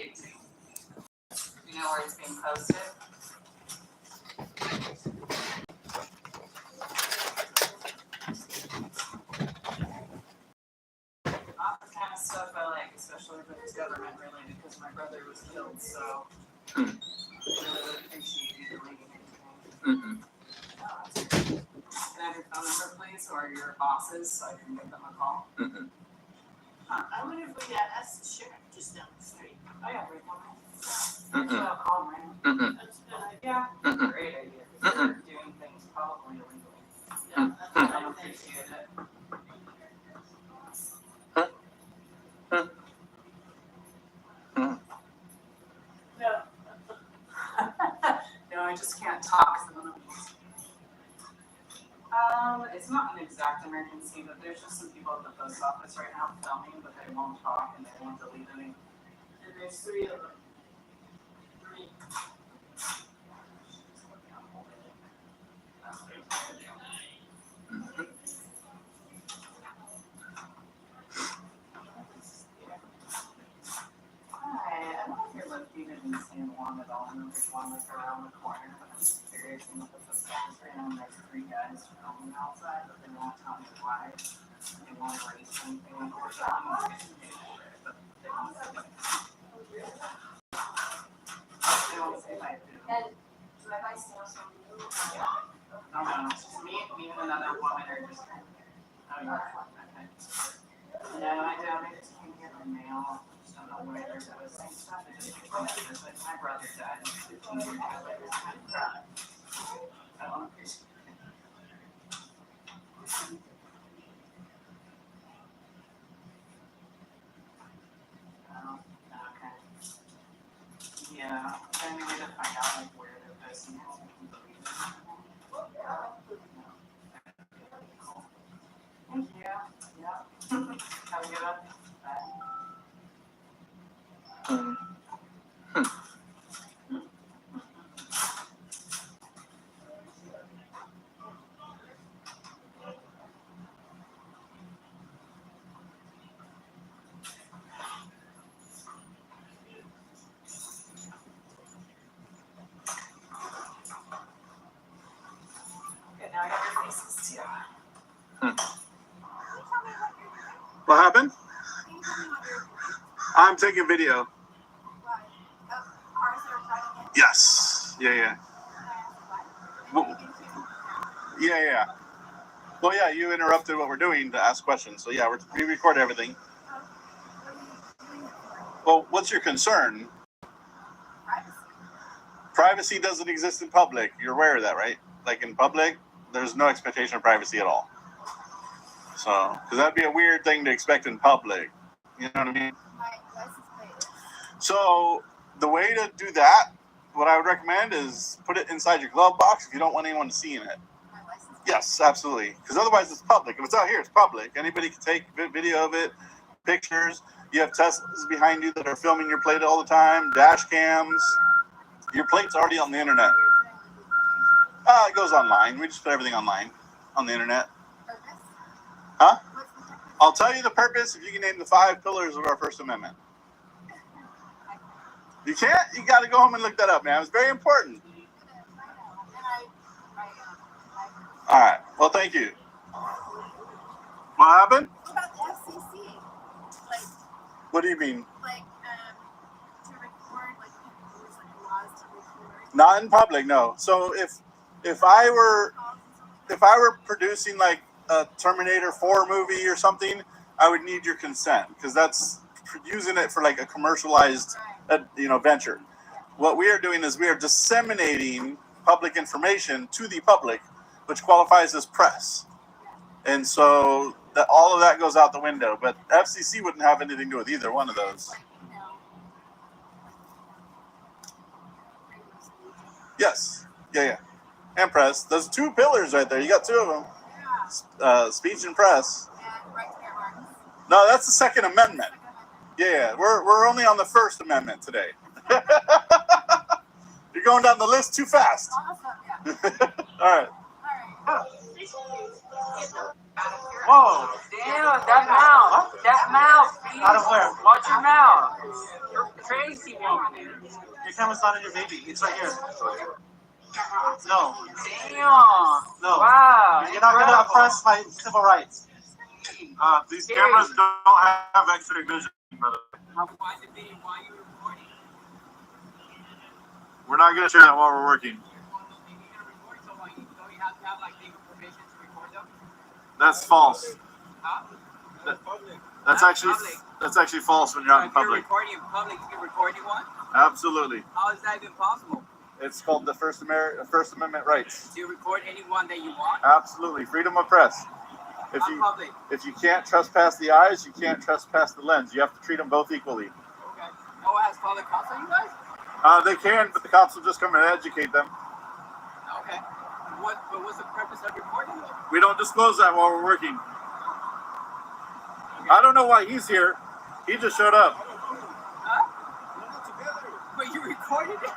18. You know where it's being posted? Not the kind of stuff I like, especially if it's government related, because my brother was killed, so I really would appreciate you deleting anything. Can I have your phone number, please, or your bosses, so I can give them a call? I live with that S sheriff just down the street. Oh, yeah, right down there. I'll call him. That's a good idea. Yeah, great idea, because they're doing things probably illegally. Yeah, that's I what I think. appreciate it. No. No, I just can't talk. It's not an exact emergency, but there's just some people at the post office right now filming, but they won't talk and they won't delete anything. And there's 3 of them. 3. Hi, I don't know if you're located in San Juan at all. I know there's one like around the corner, but I'm just curious. I'm at the post office right now, and there's 3 guys filming outside, but they won't tell me why. They won't erase anything. But they won't say they won't say if I do. And do I buy snails from you? No, it's just me and another woman are just. Oh, you're okay. No, I don't. I just can't get my mail. I just don't know where there's always some stuff. I just get messages. Like my brother died 15 years ago. I just kind of cried. I don't appreciate it. Oh, okay. Yeah, is there any way to find out like where they're posting it? So we can delete it? Thank you. Yeah. Have a good one. Bye. Okay, now I got your faces too. What happened? I'm taking video. Yes. Yeah. Well, yeah. Well, yeah, you interrupted what we're doing to ask questions. So, yeah, we record everything. Well, what's your concern? Privacy doesn't exist in public. You're aware of that, right? Like in public, there's no expectation of privacy at all. So, because that'd be a weird thing to expect in public. You know what I mean? So, the way to do that, what I would recommend is put it inside your glove box if you don't want anyone seeing it. Yes, absolutely. Because otherwise it's public. If it's out here, it's public. Anybody can take video of it, pictures. You have Teslas behind you that are filming your plate all the time, dash cams. Your plate's already on the internet. It goes online. We just put everything online on the internet. Huh? I'll tell you the purpose if you can name the 5 pillars of our First Amendment. You can't? You got to go home and look that up, man. It's very important. All right. Well, thank you. What happened? What about the FCC? Like, What do you mean? to record, like, there's like laws to record. Not in public, no. So if I were producing like a Terminator 4 movie or something, I would need your consent because that's using it for like a commercialized venture. What we are doing is we are disseminating public information to the public, which qualifies as press. And so all of that goes out the window. But FCC wouldn't have anything to do with either one of those. Yes. Yeah. And press. Those 2 pillars right there. You got 2 of them. Speech and press. No, that's the Second Amendment. Yeah. We're only on the First Amendment today. You're going down the list too fast. All right. Whoa! Damn, that mouth. That mouth, please. Out of where? Watch your mouth. You're crazy, woman. Your camera's not in your baby. It's right here. No. Damn. No. Wow. You're not going to oppress my civil rights. These cameras don't have X-ray vision. Why the video? Why are you recording? We're not going to share that while we're working. That's false. That's actually false when you're out in If you're public. recording in public, you can record anyone? Absolutely. How is that even possible? It's called the First Amendment rights. Do you record anyone that you want? Absolutely. Freedom of press. Public. If you can't trespass the eyes, you can't trespass the lens. You have to treat them both equally. Okay. Oh, has called the cops on you guys? They can, but the cops will just come and educate them. Okay. But what's the purpose of recording though? We don't disclose that while we're working. I don't know why he's here. He just showed up. Huh? But you recorded it?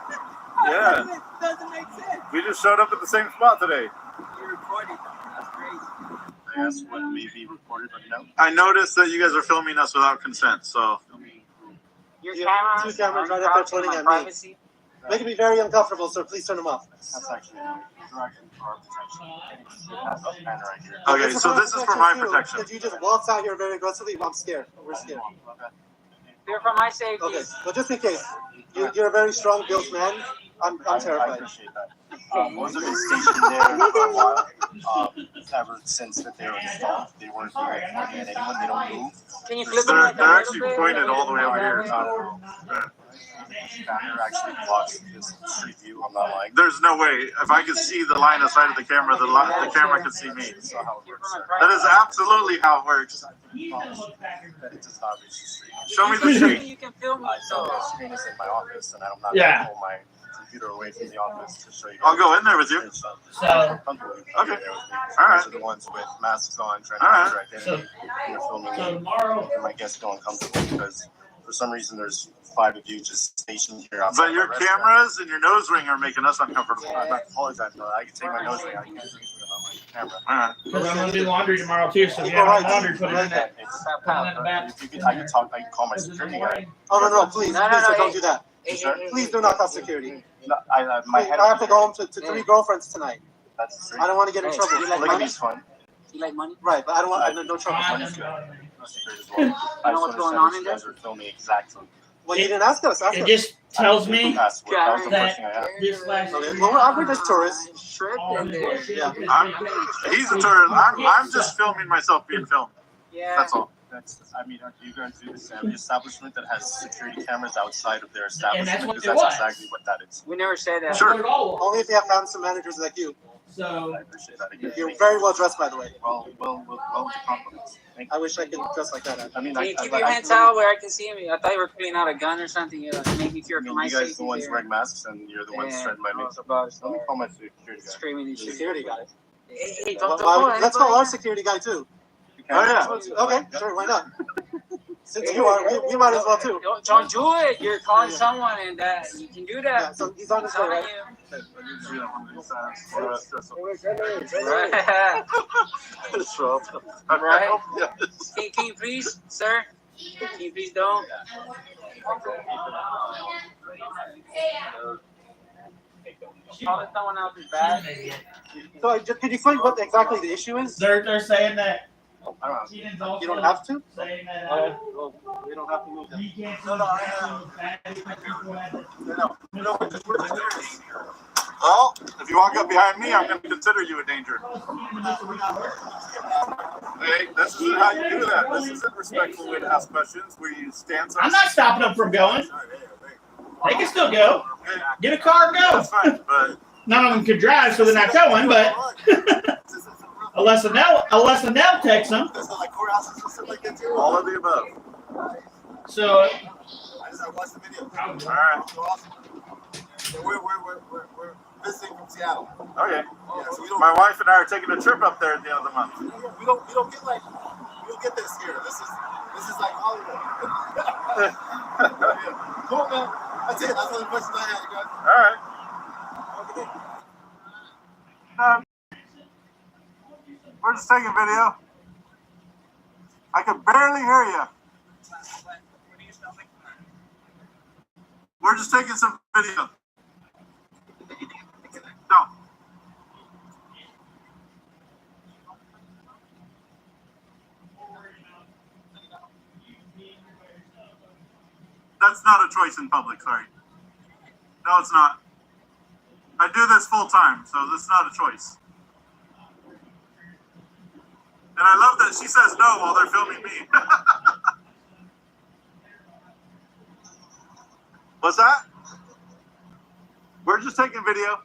Yeah. That doesn't make sense. We just showed up at the same spot today. You recorded. That's crazy. I asked what may be recorded, but no. I noticed that you guys are filming us without consent, so. Your Yeah, cameras, two cameras right are up there encroaching pointing on at me. privacy. Making me very uncomfortable, so please turn them off. That's actually directly for our protection. That's a pen right here. Okay, so this is for my protection. If you just waltz out here very aggressively, I'm scared. We're scared. They're for my safety. Okay, but just in case, you're a very strong-built man. I'm I terrified. appreciate that. Those have been stationed there for a while. Ever since that they were installed, they weren't here pointing at anyone. They don't move. Can you flip They're it like a actually little bit? pointed all the way over here. This banner actually blocks this street view. I'm not lying. There's no way. If I could see the line of sight of the camera, the camera could see me. That's not how it works, sir. That is absolutely how it works. I promise you that it does not reach the street. Show me the street. You can film me. So the screen is in my office, and I'm not Yeah. going to pull my computer away from the office to show you. I'll go in there with you. So, So- okay. All right. Those are the ones with masks on, trying to All right. hide their identity. You're filming So me, tomorrow, and my guests feel uncomfortable because for some reason there's 5 of you just stationed here outside. But your my restaurant. cameras and your nose ring are making us uncomfortable. I apologize, no, I can take my nose ring. I can do anything about my camera. All right. because I'm gonna do laundry tomorrow too, so if you Equal have rights. laundry, put it in that. It's, Put it in the back. if you could, I can talk. I can call my security guy. Oh, no, please, No, please, no, don't do that. Sir? Please do not call security. No, my head. I have to go home to 3 girlfriends tonight. That's I don't want to get in Hey, trouble. you like Look at money? these fun. You like money? Right, but I don't want no trouble. Fine, No that's fine. security as well. I know what's just going understand on that in you guys are filming exactly. Well, you didn't ask us. Ask It us. just tells me That was the first that thing I had. this last Okay, well, we're just tourists. Shrimp all in this there. bullshit Yeah. is He's a tourist. I'm just filming myself being filmed. Yeah. That's all. That's. I mean, are you going to do this every establishment that has security cameras outside of their establishment? that's what Because it that's was. exactly what that is. We never said that. Sure. Only if you have found some managers like you. So I appreciate that. Again. You're very well dressed, by the way. Well to compliments. Thank I you. wish I could dress like that. I mean, Can you I keep your hands out where I can see him? I thought you were pulling out a gun or something. You know, to make me fear I for mean, my you safety. guys the ones there. wearing masks, and you're the ones Yeah, threatening my I name. was about to Let me start call my security guy. screaming and shit. Security guy. Hey, Well, don't let's call our security guy too. Oh, yeah. Okay, sure, why not? Since you are, we might as well too. Don't do it. You're calling someone, and you can do Yeah, that. so he's on his way, Telling right? you. Right. Right. Yes. Can you please, sir? Can you please don't? Calling someone else's bag. So, can you explain what exactly the issue is? they're saying that I don't know. Keaton's also You don't have to? saying that Well, we don't have to move them. he can't see Well, if you walk up behind me, I'm going to consider you a danger. Hey, this isn't how you do that. This isn't a respectful way to ask questions where you stand. I'm not stopping them from going. They can still go. Get a car and go. That's fine, but None of them can drive, so they're not going. But unless Anel takes them, all of the above. so All right. We're visiting from Seattle. Okay. Yeah, so we don't My wife and I are taking a trip up there at the end of the month. we don't get this here. This is like Hollywood. Yeah. Cool, man. That's it. That's all the questions I had, you guys. All right. We're just taking video. I can barely hear you. We're just taking some video. No. That's not a choice in public, sorry. No, it's not. I do this full time, so this is not a choice. And I love that she says no while they're filming me. What's that? We're just taking video.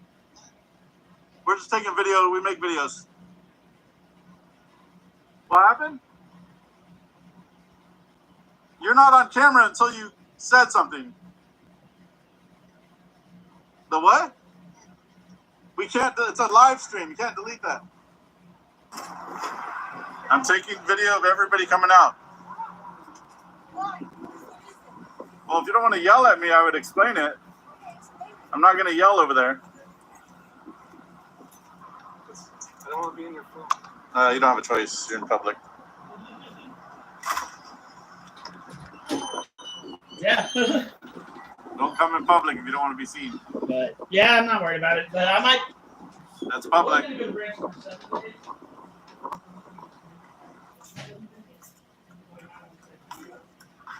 We're just taking video. We make videos. What happened? You're not on camera until you said something. The what? We can't, it's a live stream. You can't delete that. I'm taking video of everybody coming out. Well, if you don't want to yell at me, I would explain it. I'm not going to yell over there. I don't want to be in your phone. You don't have a choice. You're in public. Yeah. Don't come in public if you don't want to be seen. But yeah, I'm not worried about it. But I might. That's public.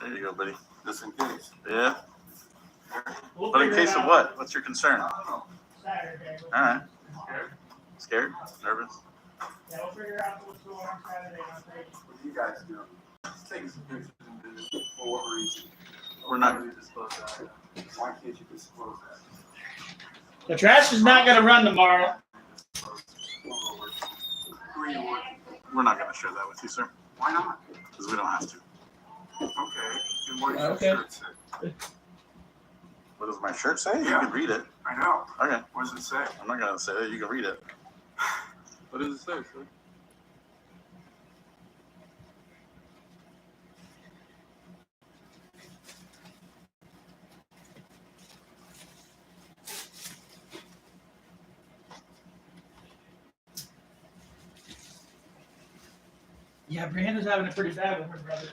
There you go, buddy. Just in case. Yeah. We'll But in figure it case of out what? What's your concern? I don't know. Saturday. All right. Scared? Nervous? Yeah, we'll figure out what's going on Saturday. What do you guys do? Just taking some pictures and videos. For what reason? We're not. Why do you disclose that? Why can't you disclose that? The trash is not going to run tomorrow. Who are you with? We're not going to share that with you, sir, Why not? because we don't have to. Okay. And what does your Okay. shirt say? What does my shirt say? You Yeah. can read it. I know. Okay. What does it say? I'm not going to say it. You can read it. What does it say, sir? Yeah, Brianna's having it pretty bad with her brother.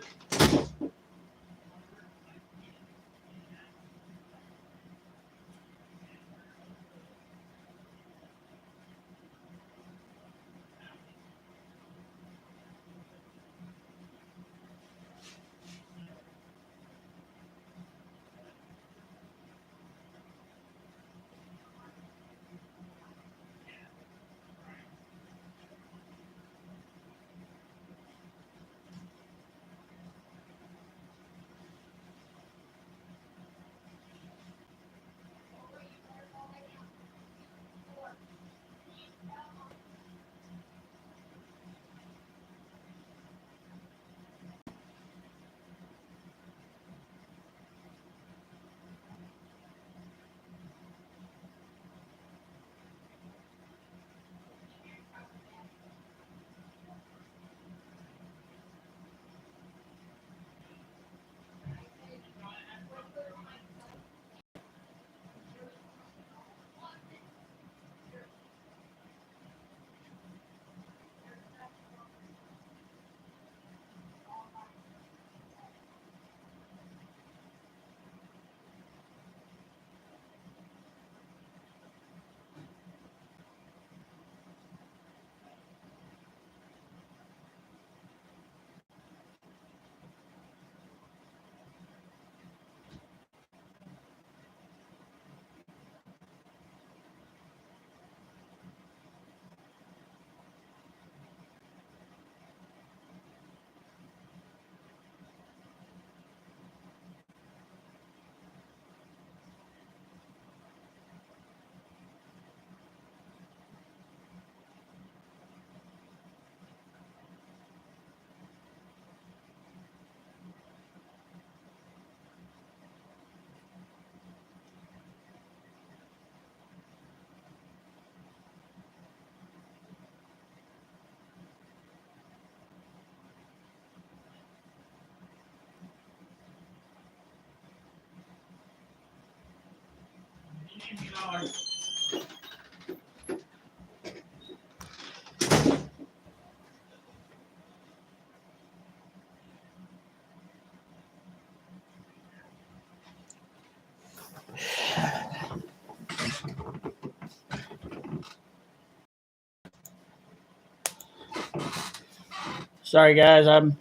Sorry, guys. I'm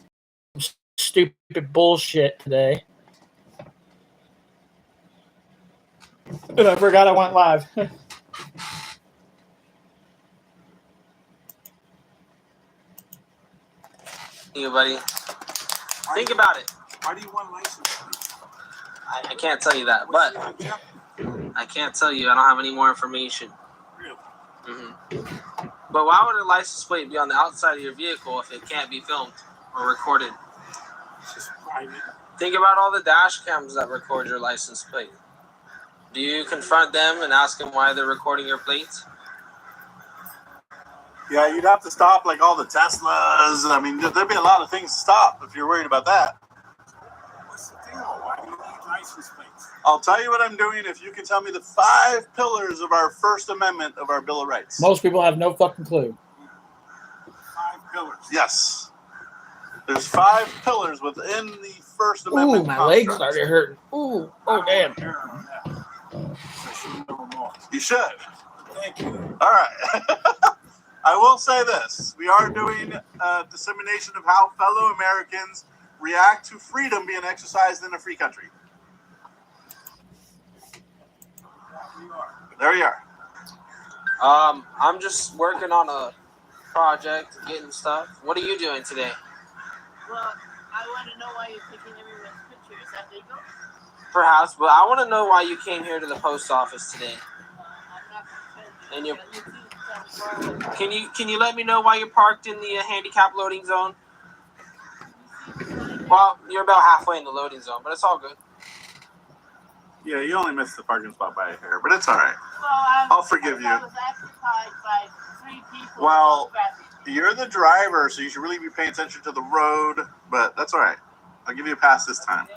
stupid bullshit today. I forgot I went live. You, buddy. Think about it. Why do you want license? I can't tell you that, but I can't tell you. I don't have any more information. Really? Mm-hmm. But why would a license plate be on the outside of your vehicle if it can't be filmed or recorded? It's just private. Think about all the dash cams that record your license plate. Do you confront them and ask them why they're recording your plates? Yeah, you'd have to stop like all the Teslas. I mean, there'd be a lot of things to stop if you're worried about that. What's the deal? Why do you need license plates? I'll tell you what I'm doing if you can tell me the 5 pillars of our First Amendment of our Bill of Rights. Most people have no fucking clue. 5 pillars. Yes. There's 5 pillars within the First Amendment. Ooh, my legs construct. started hurting. Ooh, oh damn. I should know more. You should. Thank you. All right. I will say this. We are doing dissemination of how fellow Americans react to freedom being exercised in a free country. There you are. I'm just working on a project, getting stuff. What are you doing today? Well, I want to know why you're taking everyone's picture. Is that legal? Perhaps, but I want to know why you came here to the post office today. I'm not going to tell And you. you- You tell me why. Can you let me know why you're parked in the handicap loading zone? Well, you're about halfway in the loading zone, but it's all good. Yeah, you only missed the parking spot by a hair, but it's all right. Well, I'll forgive you. I was occupied by 3 people. Well, you're the driver, so you should really be paying attention to the road, but that's all right. I'll give you a pass this time.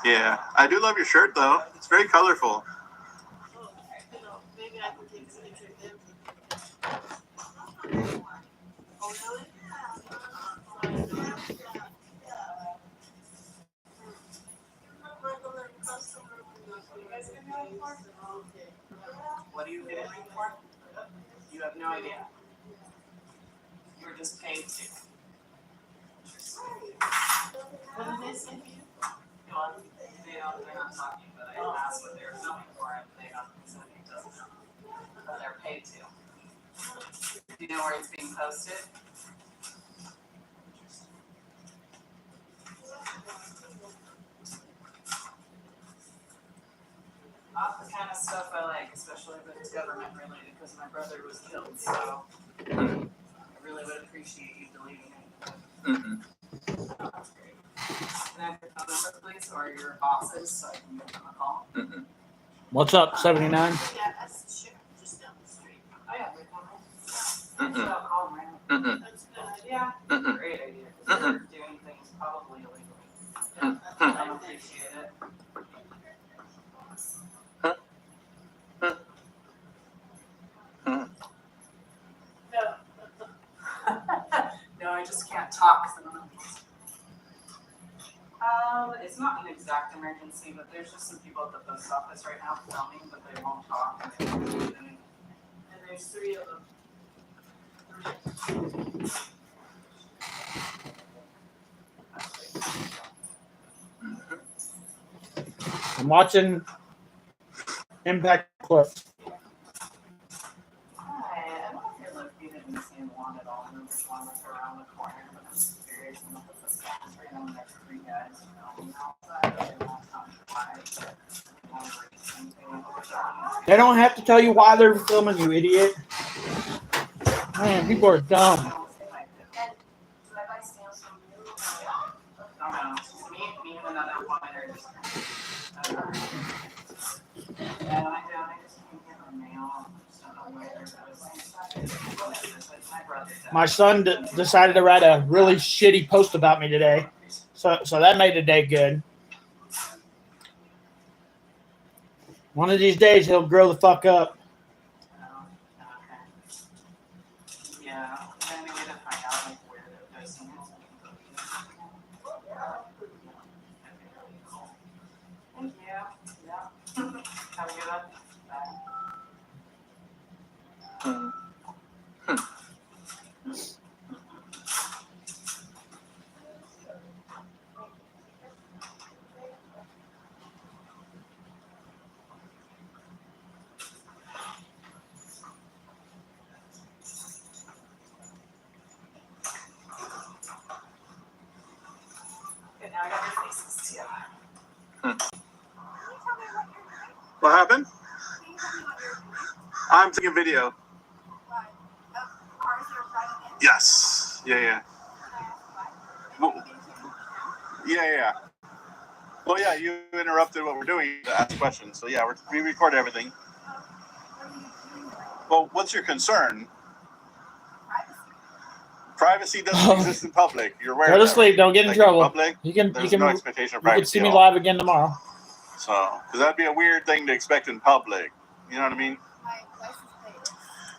Yeah, I do love your shirt, though. It's very colorful. Maybe I can take a picture of them. Oh, really? What are you getting ready for? You have no idea. You were just paid to. What did they say to you? Well, they're not talking, but I asked what they were filming for, and they don't, somebody doesn't know. But they're paid to. Do you know where it's being posted? Not the kind of stuff I like, especially if it's government related, because my brother was killed, so I really would appreciate you deleting it. Mm-hmm. Oh, that's great. Can I have your phone number, please, or your boss's, so I can give them a call? Mm-hmm. What's up, 79? Yeah, that's sure. Just down the street. I have your phone number. Mm-mm. So I'll call them right now. Mm-hmm. That's a good idea. Yeah, Mm-mm. great idea, because they're doing things probably illegally. I appreciate it. No, I just can't talk. 'Cause I don't know. It's not an exact emergency, but there's just some people at the post office right now filming, but they won't talk. And they won't do anything. And there's 3 of them. I'm watching Impact clips. Hi, I don't know if you're located in the same one at all. There's one that's around the corner, but I'm just curious. I'm up at the steps right now, and there's 3 guys filming outside, but they won't come by. They won't read anything over there. They don't have to tell you why they're filming, you idiot. Man, people are dumb. Me and another woman are just. Yeah, I just came here from mail. Just don't know where that was. My brother. My son decided to write a really shitty post about me today, so that made the day good. One of these days, he'll grow the fuck up. Okay. Yeah, any way to find out like where the scene is. Thank you. Yeah. Have a good one. Bye. Okay, now I got your faces too. What happened? Can you tell me what you're doing? I'm taking video. What? Of cars that are driving in? Yes. Yeah. What? Well, yeah. Well, yeah, you interrupted what we're doing to ask questions. So, yeah, we record everything. What are you doing right Well, what's your concern? now? Privacy doesn't exist in public. You're aware Go of to that, sleep. Don't get in like, trouble. public, You can there's no expectation of you can privacy see me at all. live again tomorrow. So, because that'd be a weird thing to expect in public. You know what I mean? My license plate.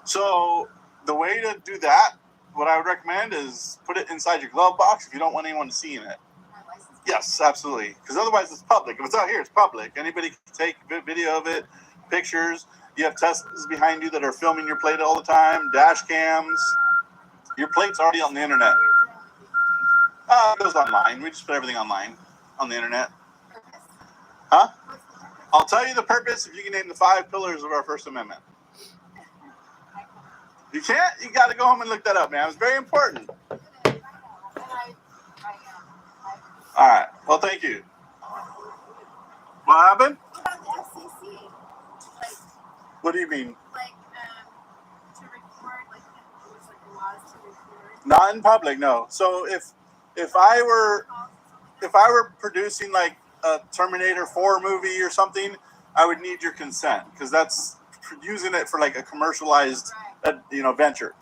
So, the way to do that, what I would recommend is put it inside your glove box if you don't want anyone to see in it. My license plate. Yes, absolutely. Because otherwise it's public. If it's out here, it's public. Anybody can take video of it, pictures. You have Teslas behind you that are filming your plate all the time, dash cams. Your plate's already on the internet. It goes online. We just put everything online on the internet. Huh? I'll tell you the purpose if you can name the 5 pillars of our First Amendment. You can't? You got to go home and look that up, man. It's very important. All right. Well, thank you. What happened? What about the FCC? Like, What do you mean? to record, like, there's like laws to record. Not in public, no. So if I were producing like a Terminator 4 movie or something, I would need your consent because that's using it for like a commercialized venture.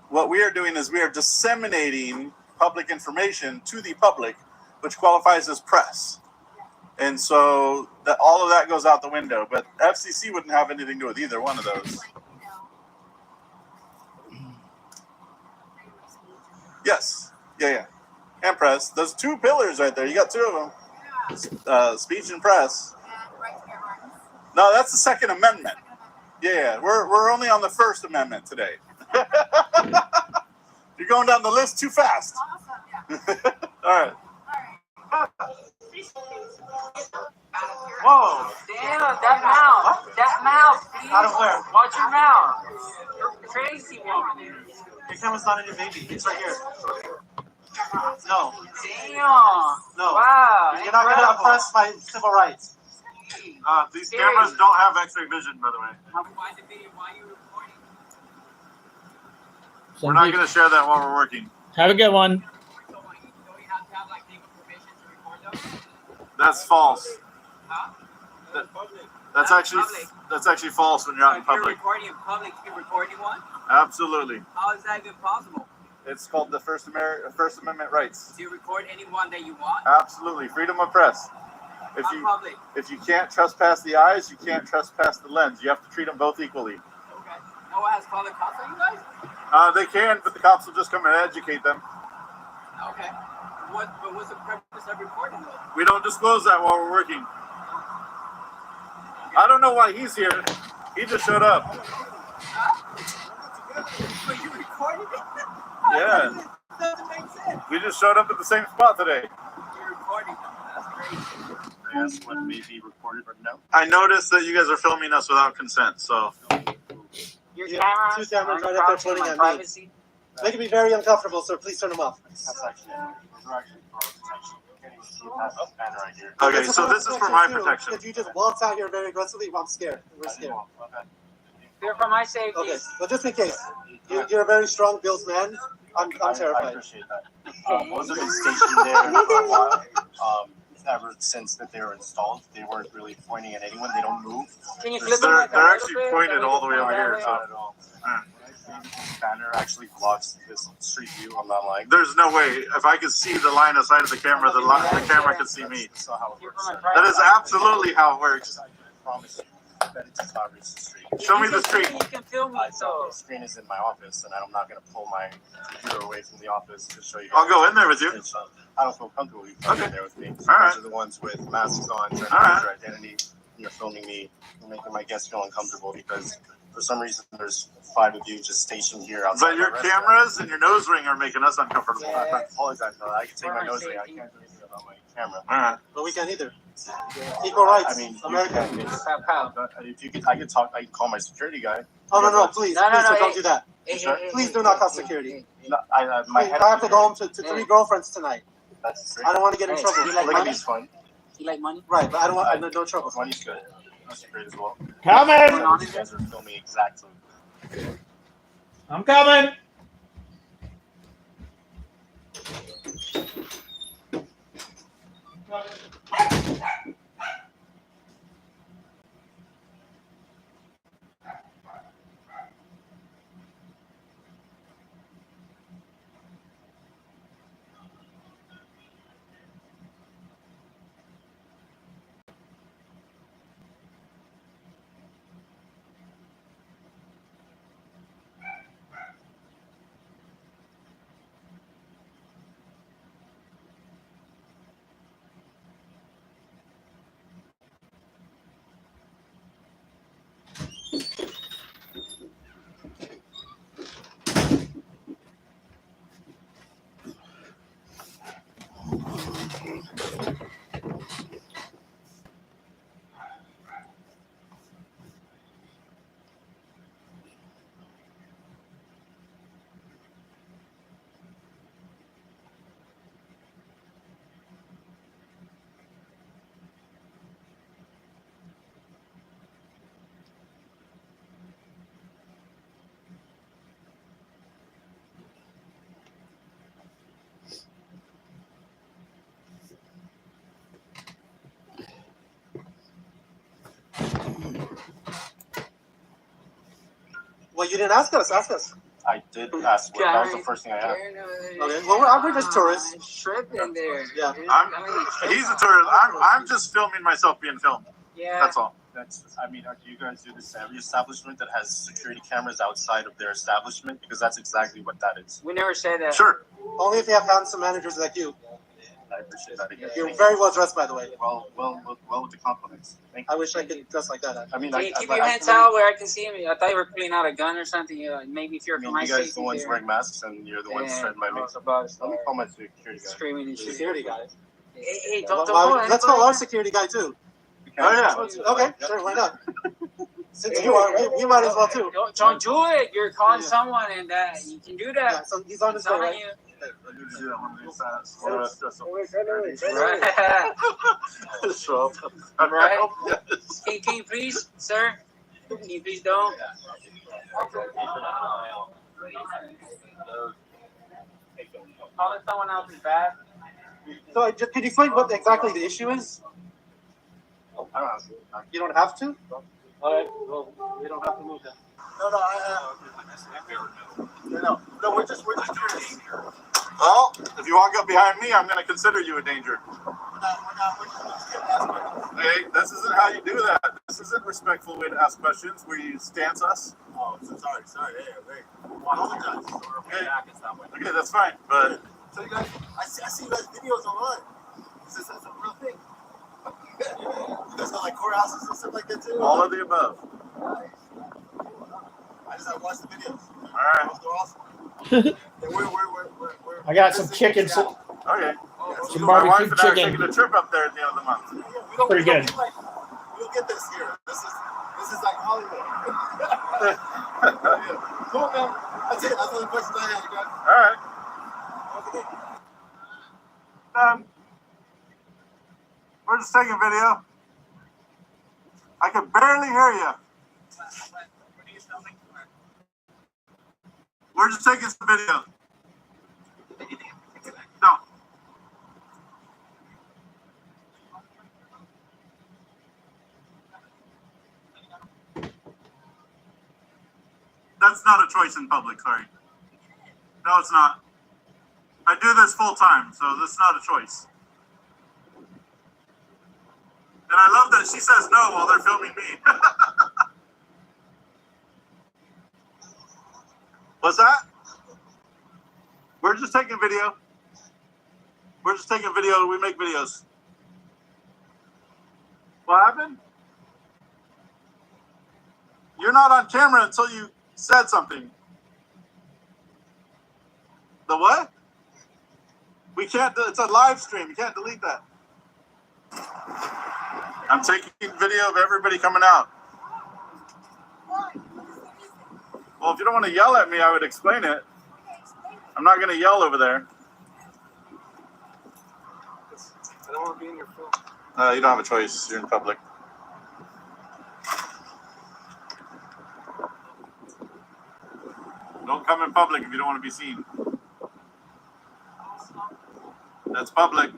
What we are doing is we are disseminating public information to the public, which qualifies as press. And so all of that goes out the window. But FCC wouldn't have anything to do with either one of those. Like, freedom of speech. Yes. Yeah. And press. Those 2 pillars right there. You got 2 of them. Yeah. Speech and press. And right to bear arms. No, that's the Second Amendment. Second Amendment. Yeah. We're only on the First Amendment today. You're going down the list too fast. Awesome, yeah. All right. All right. Whoa! Damn, that mouth, please. Out of where? Watch your mouth. You're crazy woman. Your camera's not in your baby. It's right here. No. Damn. No. Wow. You're not gonna oppress my civil rights. These Scary. cameras don't have X-ray vision, by the way. Why the video? Why are you recording? We're not going to share that while we're working. Have a good one. So don't you have to have like legal permission to record them? That's false. Huh? That's actually false when you're out in If you're public. recording in public, you can record anyone? Absolutely. How is that even possible? It's called the First Amendment rights. Do you record anyone that you want? Absolutely. Freedom of press. On public. If you can't trespass the eyes, you can't trespass the lens. You have to treat them both equally. Okay. No one has called the cops on you guys? They can, but the cops will just come and educate them. Okay. But what's the purpose of recording though? We don't disclose that while we're working. I don't know why he's here. He just showed up. But you recorded it? Yeah. It doesn't make sense. We just showed up at the same spot today. You're recording them. That's crazy. Ask what may be recorded or no. I noticed that you guys are filming us without consent, so. Your Yeah, cameras 2 cameras are right up there encroaching pointing on at me. privacy. Making me very uncomfortable, so please turn them off. That's actually, those are actually for our protection. can't even see past this banner right here. Okay, so this is for my protection. If you just waltz out here very aggressively, I'm scared. We're scared. Okay. They're for my safety. Okay, but just in case, you're a very strong Bills man. I'm I terrified. appreciate that. Those have been stationed there for a while. Ever since that they were installed, they weren't really pointing at anyone. They don't move. Can you They're- flip them like they're a actually little bit? pointed all the way over here, so- Not at all. This banner actually blocks this street view. I'm not lying. There's no way. If I could see the line of sight of the camera, the camera could see me. That's not how it You're works. from a sir. private That is absolutely how it works. I promise you that it does not reach the street. Show me the street. You can film me, so. The screen is in my office, and I'm not going to pull my computer away from the office to show you. I'll go in there with you. I don't feel comfortable you Okay. in there with me. You All right. guys are the ones with masks on, trying to All hide right. your identity. You're filming me. You're making my guests feel uncomfortable because for some reason there's 5 of you just stationed here outside. But your my restaurant. cameras and your nose ring are making us uncomfortable. I apologize for that. I can take For my my nose ring. I safety. can't do anything about my camera. All right. But we can't either. Equal rights. I mean, America. Pow, pow. if you could, I could talk. I could call my security guy. Oh no, please, No, please no, don't hey. do that. Hey, Sure. hey, hey, Please hey, do not hey, call hey, security. hey, hey. No, my head. I have to go home to 3 girlfriends tonight. That's I don't want to get in Hey, trouble. you like Polygamy is fun. You like money? Right, but I don't want no trouble. Money's good. That's great as well. Coming. You guys are filming exactly. I'm coming. Well, you didn't ask us. Ask us. I did ask. That was the first thing I asked. Okay. Well, we're just tourists. Shrimp in there. Yeah. He's a tourist. I'm just filming myself being filmed. Yeah. That's all. That's. I mean, do you guys do this every establishment that has security cameras outside of their establishment? Because that's exactly what that is. We never said that. Sure. Only if you have handsome managers like you. I appreciate that again. You're very well dressed, by the way. Well with the compliments. Thank you. I wish I could dress like that. I mean, Can you keep I your hands out where I can see him? I thought you were pulling out a gun or something. Maybe if you're I for mean, my you guys are safety. the ones there. wearing masks, and you're the ones trying my I mix was up. about to Let me start call my security guy. screaming and shit. Security guy. Hey, Well, don't let's call our security guy too. Oh yeah. Okay, sure, why not? Since you are, you might as well too. Don't do it. You're calling Yeah. someone, and you can do Yeah, that. so he's on his way, Telling right? you. I need to do that one of these times. Right. Show up. Right. Yes. Can you please, sir? Can you please don't? Calling someone else is bad. So, can you explain what exactly the issue is? I don't know. You don't have to. All right. Well, we don't have to move then. No, we're just curious. Well, if you walk up behind me, I'm going to consider you a danger. Hey, this isn't how you do that. This isn't a respectful way to ask questions where you stance us. Oh, sorry. Hey. Apologize. Okay, that's fine. But So you guys, I see you guys videos online. Is this a real thing? You guys got like courthouses and stuff like that too? all of the above. I just watched the videos. All right. They're awesome. We're I got some chicken. Okay. Some My barbecue wife and I are chicken. taking a trip up there at the end of the month. Pretty good. We don't get this here. This is like Hollywood. Cool, man. That's it. That's all the questions I had, you guys. All right. just taking video. I can barely hear you. We're just taking some video. No. That's not a choice in public, sorry. No, it's not. I do this full time, so this is not a choice. And I love that she says no while they're filming me. What's that? We're just taking video. We're just taking video. We make videos. What happened? You're not on camera until you said something. The what? We can't, it's a live stream. You can't delete that. I'm taking video of everybody coming out. Well, if you don't want to yell at me, I would explain it. I'm not going to yell over there. I don't want to be in your film. You don't have a choice. You're in public. Don't come in public if you don't want to be seen. That's public.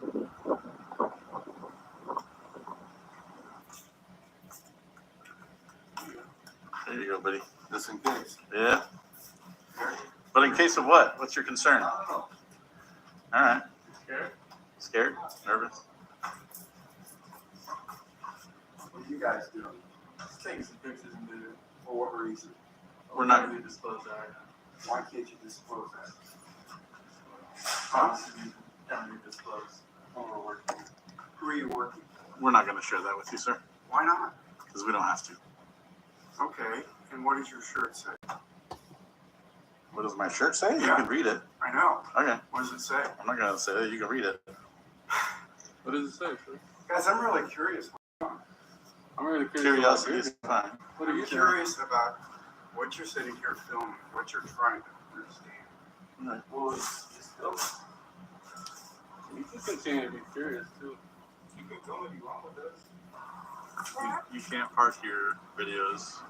There you go, buddy. Just in case. Yeah. But in case of what? What's your concern? I don't know. All right. Scared? Scared? Nervous? What are you guys doing? Just taking some pictures and video. For what reason? We're not going to disclose that right now. Why can't you disclose that? Huh? Can't be disclosed. Who are you working? We're not going to share that with you, sir, Why not? because we don't have to. Okay. And what does your shirt say? What does my shirt say? You Yeah. can read it. I know. Okay. What does it say? I'm not going to say that. You can read it. What does it say, sir? Guys, I'm really curious. I'm really Curiosity is fine. What are I'm you curious about what you're sitting here filming, what you're trying to understand. Right. Well, it's film. You can continue to be curious, too. You can film if you want with us. You can't park your videos. Is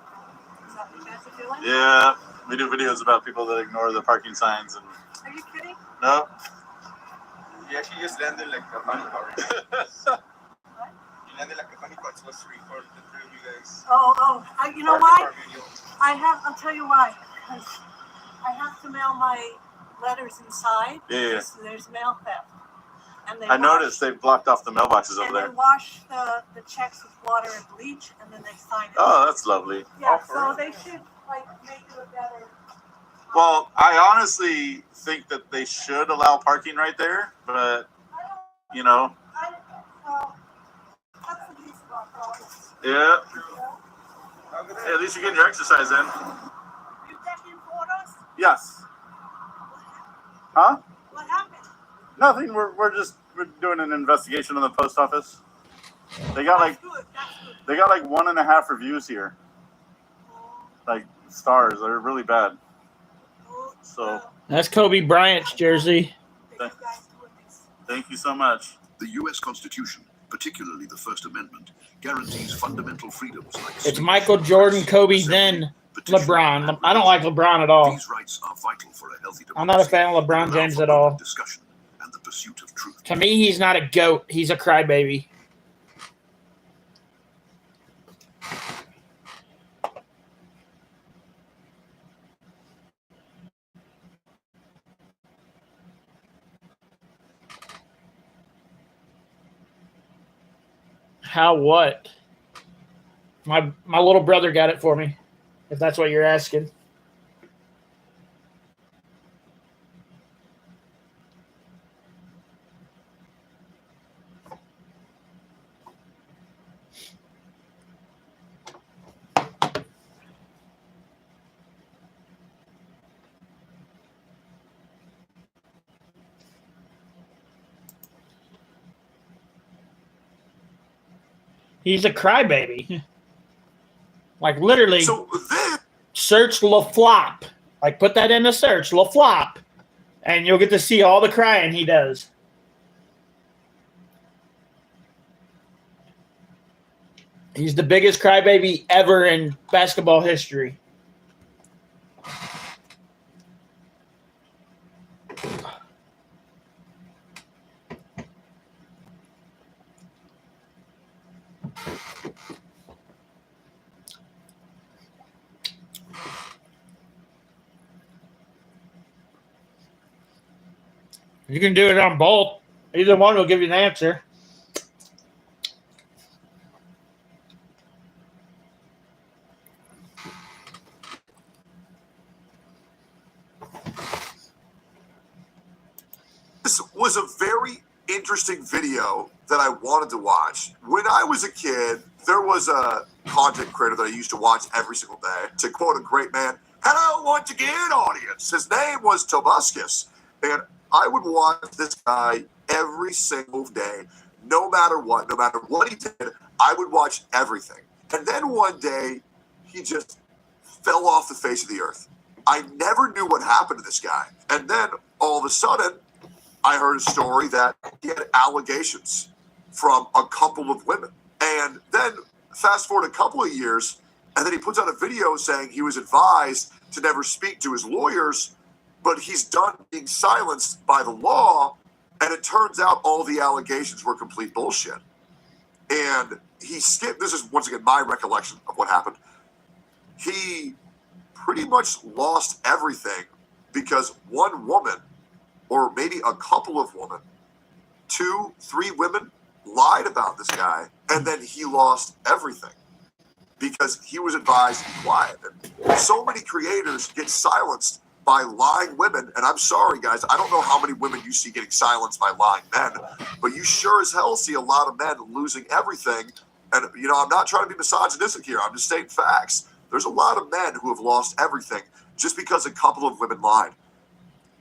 that what you guys are doing? Yeah, we do videos about people that ignore the parking signs and Are you kidding? no. You actually just landed like a funny car. You landed like a funny car. It's supposed to record the three of you guys. You know why? I'll tell you why. Because I have to mail my letters inside. Yeah. So there's mail theft. And they I noticed they blocked off the mailboxes over and there. they wash the checks with water and bleach, and then they sign it. Oh, that's lovely. Yeah, so they should make it a better. Well, I honestly think that they should allow parking right there, but you know, That's the least of our problems. yeah. Hey, at least you're getting your exercise in. You taking photos? Yes. Huh? What happened? Nothing. We're doing an investigation on the post office. They got like That's good. That's good. they got like 1.5 reviews here, like stars. They're really bad. So That's Kobe Bryant's jersey. thank you so much. The U.S. Constitution, particularly the First Amendment, guarantees fundamental freedoms like It's Michael Jordan, Kobe, then LeBron. I don't like LeBron at all. These rights are vital for a healthy I'm not a fan of LeBron James at all. discussion and the pursuit of truth. To me, he's not a GOAT. He's a crybaby. How what? My little brother got it for me, if that's what you're asking. He's a crybaby. Like literally, So there, search LaFlop. Like put that in the search, LaFlop, and you'll get to see all the crying he does. He's the biggest crybaby ever in basketball history. You can do it on both. Either one will give you an answer. This was a very interesting video that I wanted to watch. When I was a kid, there was a content creator that I used to watch every single day. To quote a great man, "Hello, once again, audience." His name was Tobuscus. And I would watch this guy every single day, no matter what he did, I would watch everything. And then one day, he just fell off the face of the earth. I never knew what happened to this guy. And then all of a sudden, I heard a story that he had allegations from a couple of women. And then fast forward a couple of years, and then he puts out a video saying he was advised to never speak to his lawyers, but he's done being silenced by the law. And it turns out all the allegations were complete bullshit. And he skipped, this is once again my recollection of what happened. He pretty much lost everything because one woman, or maybe a couple of women, 2, 3 women lied about this guy, and then he lost everything because he was advised to be quiet. And so many creators get silenced by lying women, and I'm sorry guys, I don't know how many women you see getting silenced by lying men, but you sure as hell see a lot of men losing everything. And you know, I'm not trying to be misogynistic here, I'm just stating facts. There's a lot of men who have lost everything just because a couple of women lied.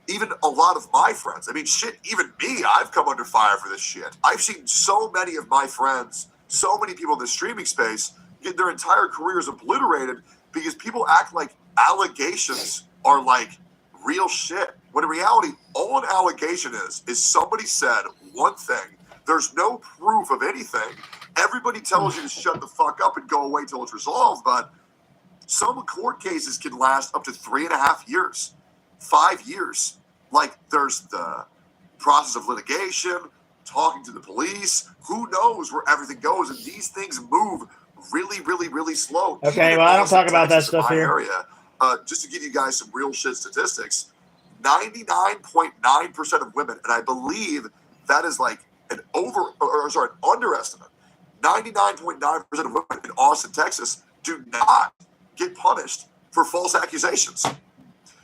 Even a lot of my friends, I mean, shit, even me, I've come under fire for this shit. I've seen so many of my friends, so many people in the streaming space get their entire careers obliterated because people act like allegations are like real shit. When in reality, all an allegation is somebody said one thing. There's no proof of anything. Everybody tells you to shut the fuck up and go away till it's resolved, but some court cases can last up to 3.5 years, 5 years. Like there's the process of litigation, talking to the police, who knows where everything goes, and these things move really, really, really slow. Okay, well, I don't talk about that stuff here. Area, just to give you guys some real shit statistics, 99.9% of women, and I believe that is like an underestimate. 99.9% of women in Austin, Texas, do not get punished for false accusations.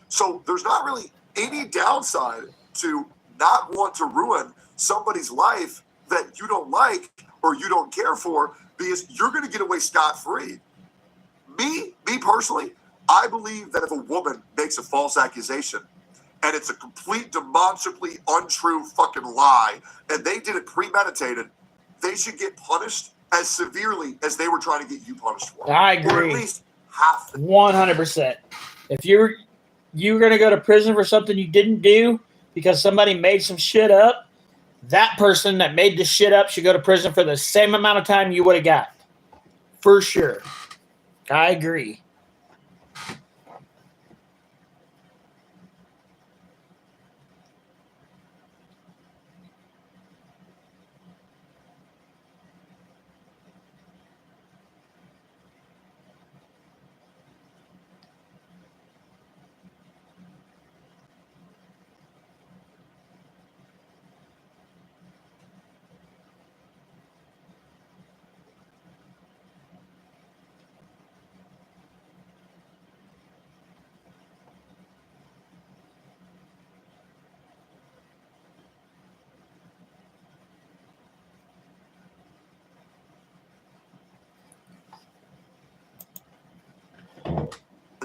So there's not really any downside to not want to ruin somebody's life that you don't like or you don't care for, because you're going to get away scot-free. Me personally, I believe that if a woman makes a false accusation and it's a complete demonstrably untrue fucking lie and they did it premeditated, they should get punished as severely as they were trying to get you punished for. I agree. Or at least half. 100%. If you're going to go to prison for something you didn't do because somebody made some shit up, that person that made the shit up should go to prison for the same amount of time you would have got. For sure. I agree.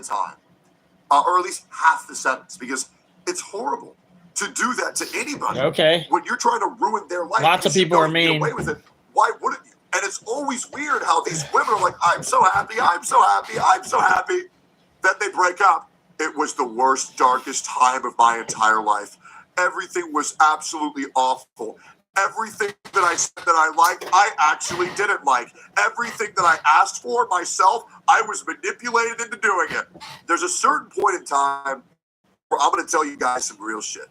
Time, or at least half the sentence, because it's horrible to do that to anybody. Okay. When you're trying to ruin their life, Lots of people are mean. Get away with it. Why wouldn't you? And it's always weird how these women are like, I'm so happy that they break up. It was the worst, darkest time of my entire life. Everything was absolutely awful. Everything that I said that I liked, I actually didn't like. Everything that I asked for myself, I was manipulated into doing it. There's a certain point in time where I'm going to tell you guys some real shit.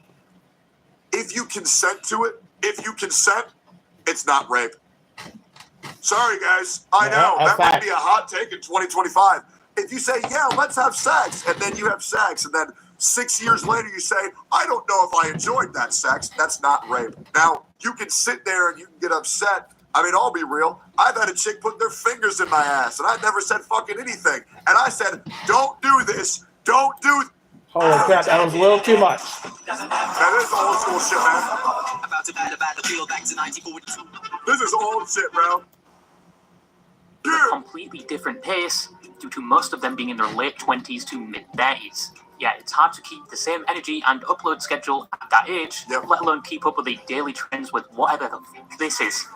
If you consent to it, it's not rape. Sorry, guys. I know. That might be a hot take in 2025. If you say, yeah, let's have sex, and then you have sex, and then 6 years later you say, I don't know if I enjoyed that sex, that's not rape. Now, you can sit there and you can get upset. I mean, I'll be real. I've had a chick put their fingers in my ass, and I never said fucking anything. And I said, don't do this. Don't do Holy crap, that was a little too much. That is old school shit, man. About to bat the battlefield back to 1942. This is old shit, bro. A completely different pace due to most of them being in their late 20s to mid-30s. Yeah, it's hard to keep the same energy and upload schedule at that age, let alone keep up with the daily trends with whatever the f*** this is.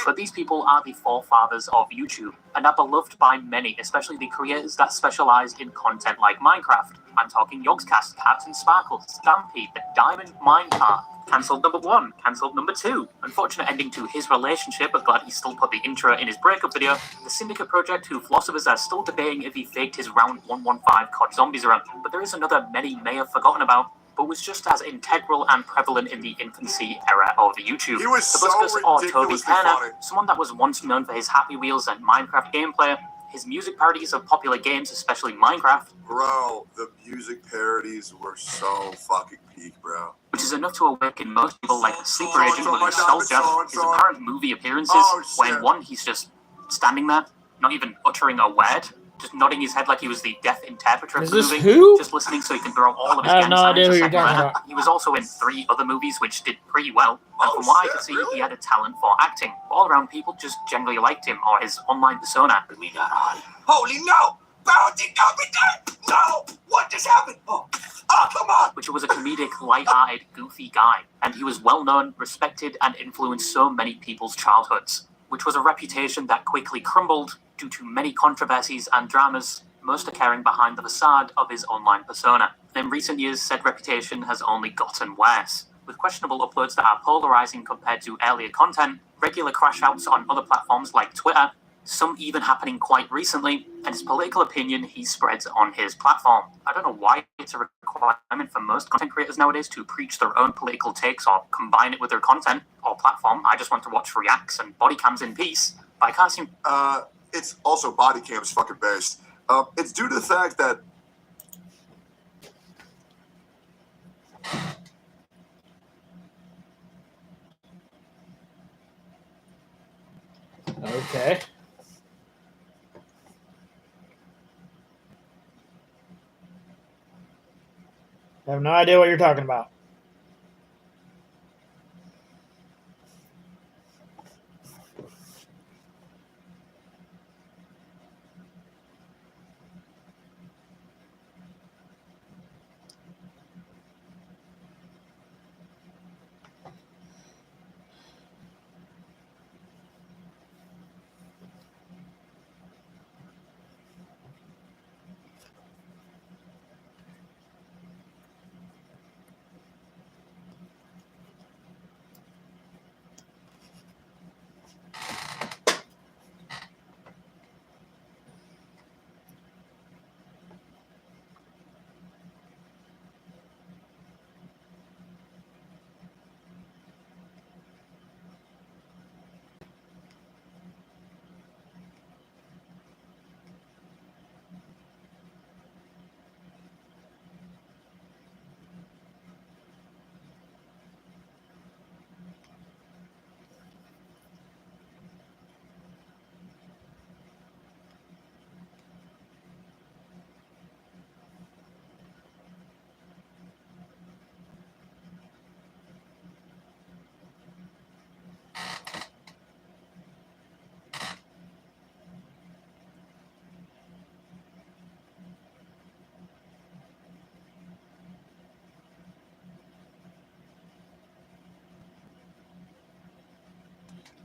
But these people are the forefathers of YouTube, and are beloved by many, especially the creators that specialize in content like Minecraft. I'm talking Yogscast, Captain Sparkle, Stampede, the Diamond Minecart. Cancelled number 1, cancelled number 2. Unfortunate ending to his relationship, but glad he still put the intro in his breakup video. The Syndicate Project, who philosophers are still debating if he faked his round 115 COD zombies around. But there is another many may have forgotten about, but was just as integral and prevalent in the infancy era of YouTube. He was so or Toby ridiculously Turner, funny. someone that was once known for his Happy Wheels and Minecraft gameplay. His music parodies of popular games, especially Minecraft. Bro, the music parodies were so fucking peak, bro. Which is enough to awaken most people like Sleeper Agent with nostalgia. His apparent movie appearances, when one, he's just standing there, not even uttering a word, just nodding his head like he was the deaf interpreter of the movie. Who? Just listening so he can throw all of his I have gang no signs idea a who you're second talking later. about. He was also in 3 other movies which did pretty well, and from what I could see, he had a talent for acting. All around, people just generally liked him or his online persona. We got on. Holy no! Bounty coming down! No! What just happened? Oh, come on! Which was a comedic, light-hearted, goofy guy, and he was well-known, respected, and influenced so many people's childhoods, which was a reputation that quickly crumbled due to many controversies and dramas, most occurring behind the facade of his online persona. In recent years, said reputation has only gotten worse, with questionable uploads that are polarizing compared to earlier content, regular crash-outs on other platforms like Twitter, some even happening quite recently, and his political opinion he spreads on his platform. I don't know why it's a requirement for most content creators nowadays to preach their own political takes or combine it with their content or platform. I just want to watch reacts and body cams in peace, but I can't seem... It's also body cams fucking based. It's due to the fact that Okay. I have no idea what you're talking about.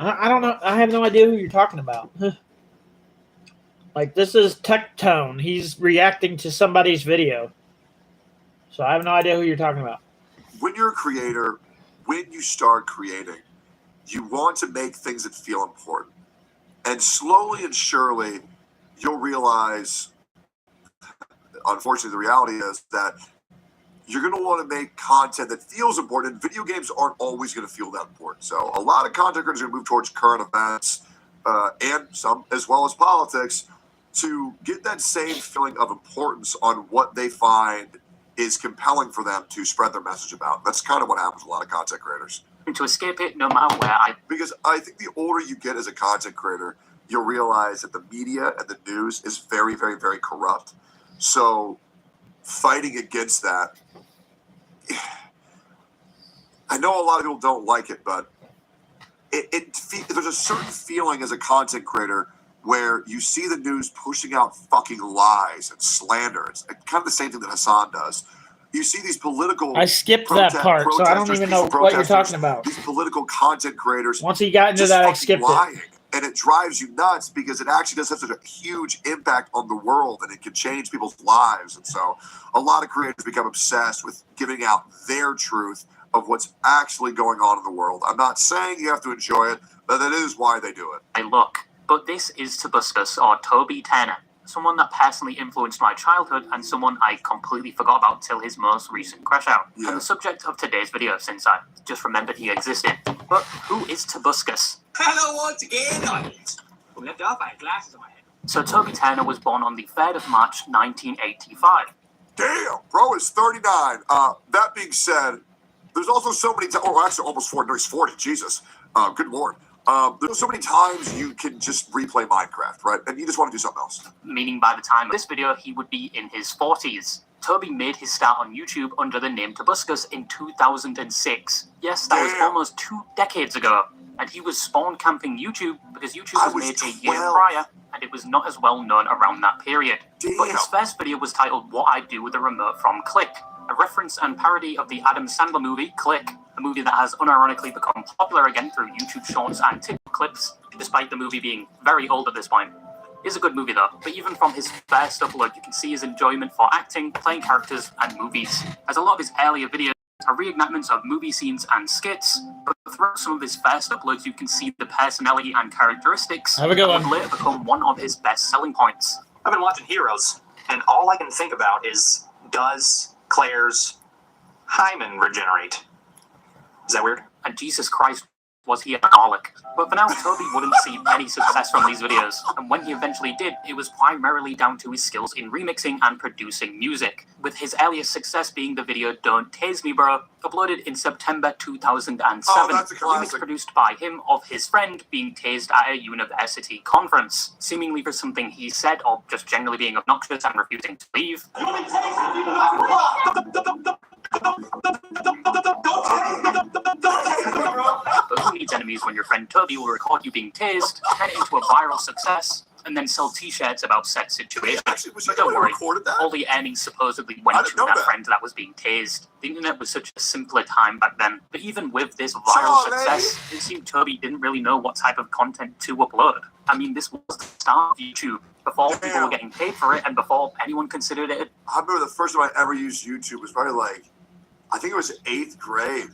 I don't know. I have no idea who you're talking about. Like, this is Tectone. He's reacting to somebody's video. So I have no idea who you're talking about. when you're a creator, when you start creating, you want to make things that feel important. And slowly and surely, you'll realize, unfortunately, the reality is that you're going to want to make content that feels important, and video games aren't always going to feel that important. So a lot of content creators are going to move towards current events and some as well as politics to get that same feeling of importance on what they find is compelling for them to spread their message about. That's kind of what happens with a lot of content creators. To escape it no matter where I... Because I think the older you get as a content creator, you'll realize that the media and the news is very, very, very corrupt. So fighting against that, I know a lot of people don't like it, but there's a certain feeling as a content creator where you see the news pushing out fucking lies and slander. It's kind of the same thing that Hassan does. You see these political... I skipped that part, so I don't even know what you're talking about. These political content creators... Once he got into that, I skipped lying. it. And it drives you nuts because it actually does have such a huge impact on the world and it can change people's lives. And so a lot of creators become obsessed with giving out their truth of what's actually going on in the world. I'm not saying you have to enjoy it, but that is why they do it. I look. But this is Tobuscus, or Toby Turner, someone that personally influenced my childhood and someone I completely forgot about till his most recent crash out. Yeah. And the subject of today's video, since I just remembered he existed. But who is Tobuscus? Hello once again, audience. I'm left off, I had glasses on my head. So Toby Turner was born on the 3rd of March, 1985. Damn, bro is 39. That being said, there's also so many times, oh, actually almost 40, no, he's 40, Jesus. Good Lord. There's so many times you can just replay Minecraft, right? And you just want to do something else. Meaning by the time of this video, he would be in his 40s. Toby made his start on YouTube under the name Tobuscus in 2006. Yes, that was almost 2 decades ago. And he was spawn camping YouTube because YouTube was made a year prior, and it was not as well known around that period. But his first video was titled What I Do with a Remote from Click, a reference and parody of the Adam Sandler movie Click, a movie that has unironically become popular again through YouTube Shorts and TikTok clips, despite the movie being very old at this point. It's a good movie though, but even from his first upload you can see his enjoyment for acting, playing characters, and movies, as a lot of his earlier videos are reenactments of movie scenes and skits, but throughout some of his first uploads you can see the personality and characteristics that would later become one of his best selling points. I've been watching Heroes, and all I can think about is, does Claire's hymen regenerate? Is that weird? And Jesus Christ, was he an alcoholic? But for now, Toby wouldn't see any success from these videos, and when he eventually did, it was primarily down to his skills in remixing and producing music, with his earliest success being the video Don't Tase Me Bro, uploaded in September 2007, a remix produced by him of his friend being tased at a university conference, seemingly for something he said or just generally being obnoxious and refusing to leave. But who needs enemies when your friend Toby will record you being tased, turn it into a viral success, and then sell t-shirts about sex situations? But don't worry, all the earnings supposedly went to that friend that was being tased. The internet was such a simpler time back then. But even with this viral success, it seemed Toby didn't really know what type of content to upload. I mean, this was the start of YouTube, before people were getting paid for it and before anyone considered it. I remember the first time I ever used YouTube was probably like, I think it was 8th grade.